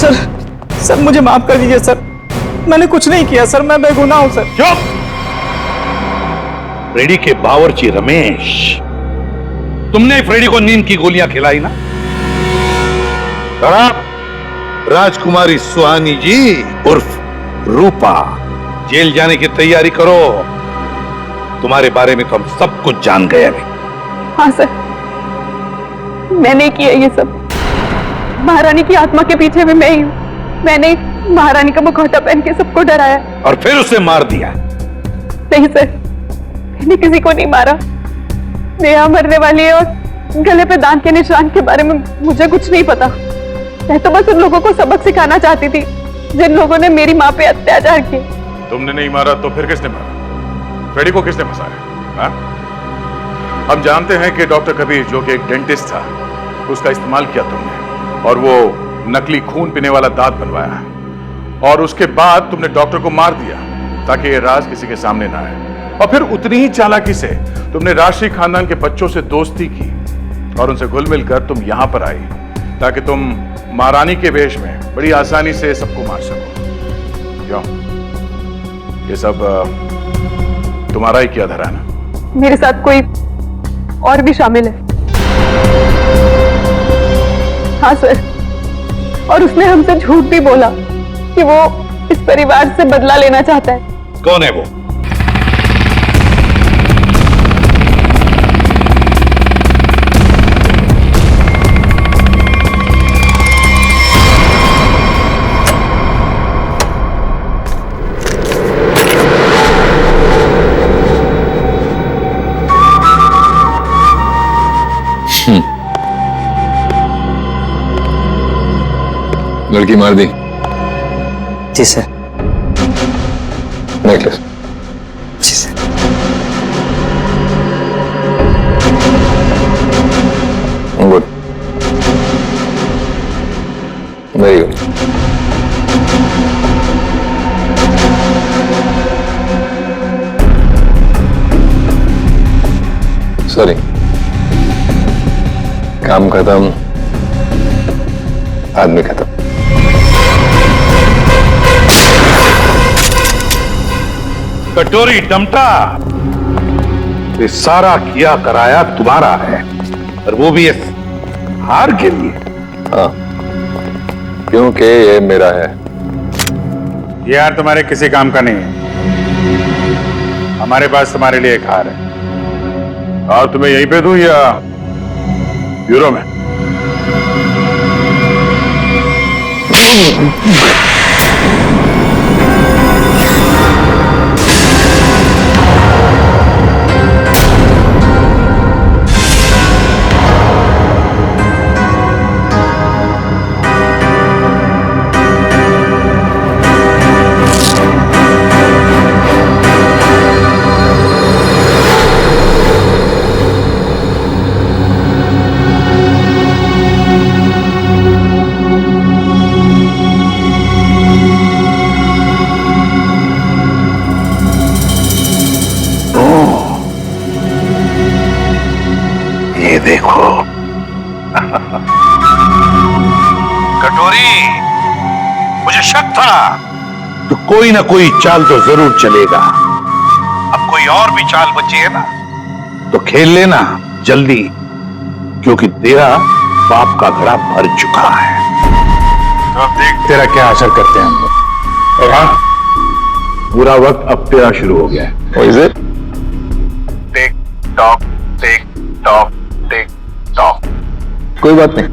सर मुझे माफ कर दीजिए सर, मैंने कुछ नहीं किया सर, मैं बेगुनाह हूं सर।
चुप! फ्रेडी के बावर्ची रमेश, तुमने फ्रेडी को नींद की गोलियां खिलाई ना? और आप राजकुमारी सुहानी जी उर्फ रूपा जेल जाने की तैयारी करो। तुम्हारे बारे में तो हम सब कुछ जान गए अभी।
हाँ सर, मैंने किया ये सब। महारानी की आत्मा के पीछे भी मैं ही हूँ। मैंने महारानी का मुखौटा पहन के सबको डराया
और फिर उसे मार दिया।
नहीं सर, मैंने किसी को नहीं मारा। नेहा मरने वाली है और गले पे दांत के निशान के बारे में मुझे कुछ नहीं पता। मैं तो बस उन लोगों को सबक सिखाना चाहती थी जिन लोगों ने मेरी माँ पे अत्याचार किए।
तुमने नहीं मारा तो फिर किसने मारा? फ्रेडी को किसने फंसाया? हम जानते हैं कि डॉक्टर कबीर जो कि एक डेंटिस्ट था, उसका इस्तेमाल किया तुमने और वो नकली खून पीने वाला दांत बनवाया, और उसके बाद तुमने डॉक्टर को मार दिया ताकि ये राज किसी के सामने ना आए। और फिर उतनी ही चालाकी से तुमने राष्ट्रीय खानदान के बच्चों से दोस्ती की और उनसे घुल मिलकर तुम यहां पर आई ताकि तुम महारानी के वेश में बड़ी आसानी से सबको मार सको। क्यों? ये सब तुम्हारा ही किया धरा ना?
मेरे साथ कोई और भी शामिल है। हाँ सर, और उसने हमसे झूठ भी बोला कि वो इस परिवार से बदला लेना चाहता है।
कौन है वो?
लड़की मार दी?
जी सर।
नेकलेस?
जी sir.
Good, very good. Sorry, काम खत्म, आदमी खत्म।
कटोरी डमटा, ये सारा किया कराया तुम्हारा है, और वो भी इस हार के लिए।
हाँ, क्योंकि ये मेरा है।
ये हार तुम्हारे किसी काम का नहीं है। हमारे पास तुम्हारे लिए एक हार है। और तुम्हें यहीं पे दूं या ब्यूरो में?
देखो कटोरी, मुझे शक था तो कोई ना कोई चाल तो जरूर चलेगा। अब कोई और भी चाल बची है ना तो खेल लेना जल्दी, क्योंकि तेरा बाप का घड़ा भर चुका है।
तो अब देख तेरा क्या असर करते हैं हम लोग। और हाँ, बुरा वक्त अब तेरा शुरू हो गया है।
Is it?
Tick tock tick tock tick tock.
कोई बात नहीं,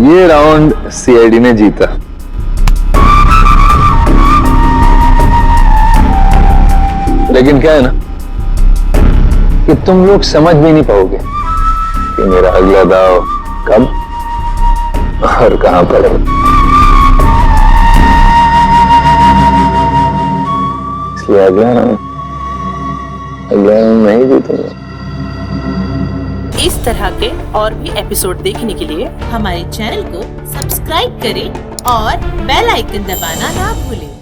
ये राउंड सीआईडी ने जीता। लेकिन क्या है ना कि तुम लोग समझ भी नहीं पाओगे कि मेरा अगला दाव कब और कहां पर है। इसलिए अगला राउंड मैं ही जीतूंगा।
इस तरह के और भी एपिसोड देखने के लिए हमारे चैनल को सब्सक्राइब करें और बेल आइकन दबाना ना भूलें।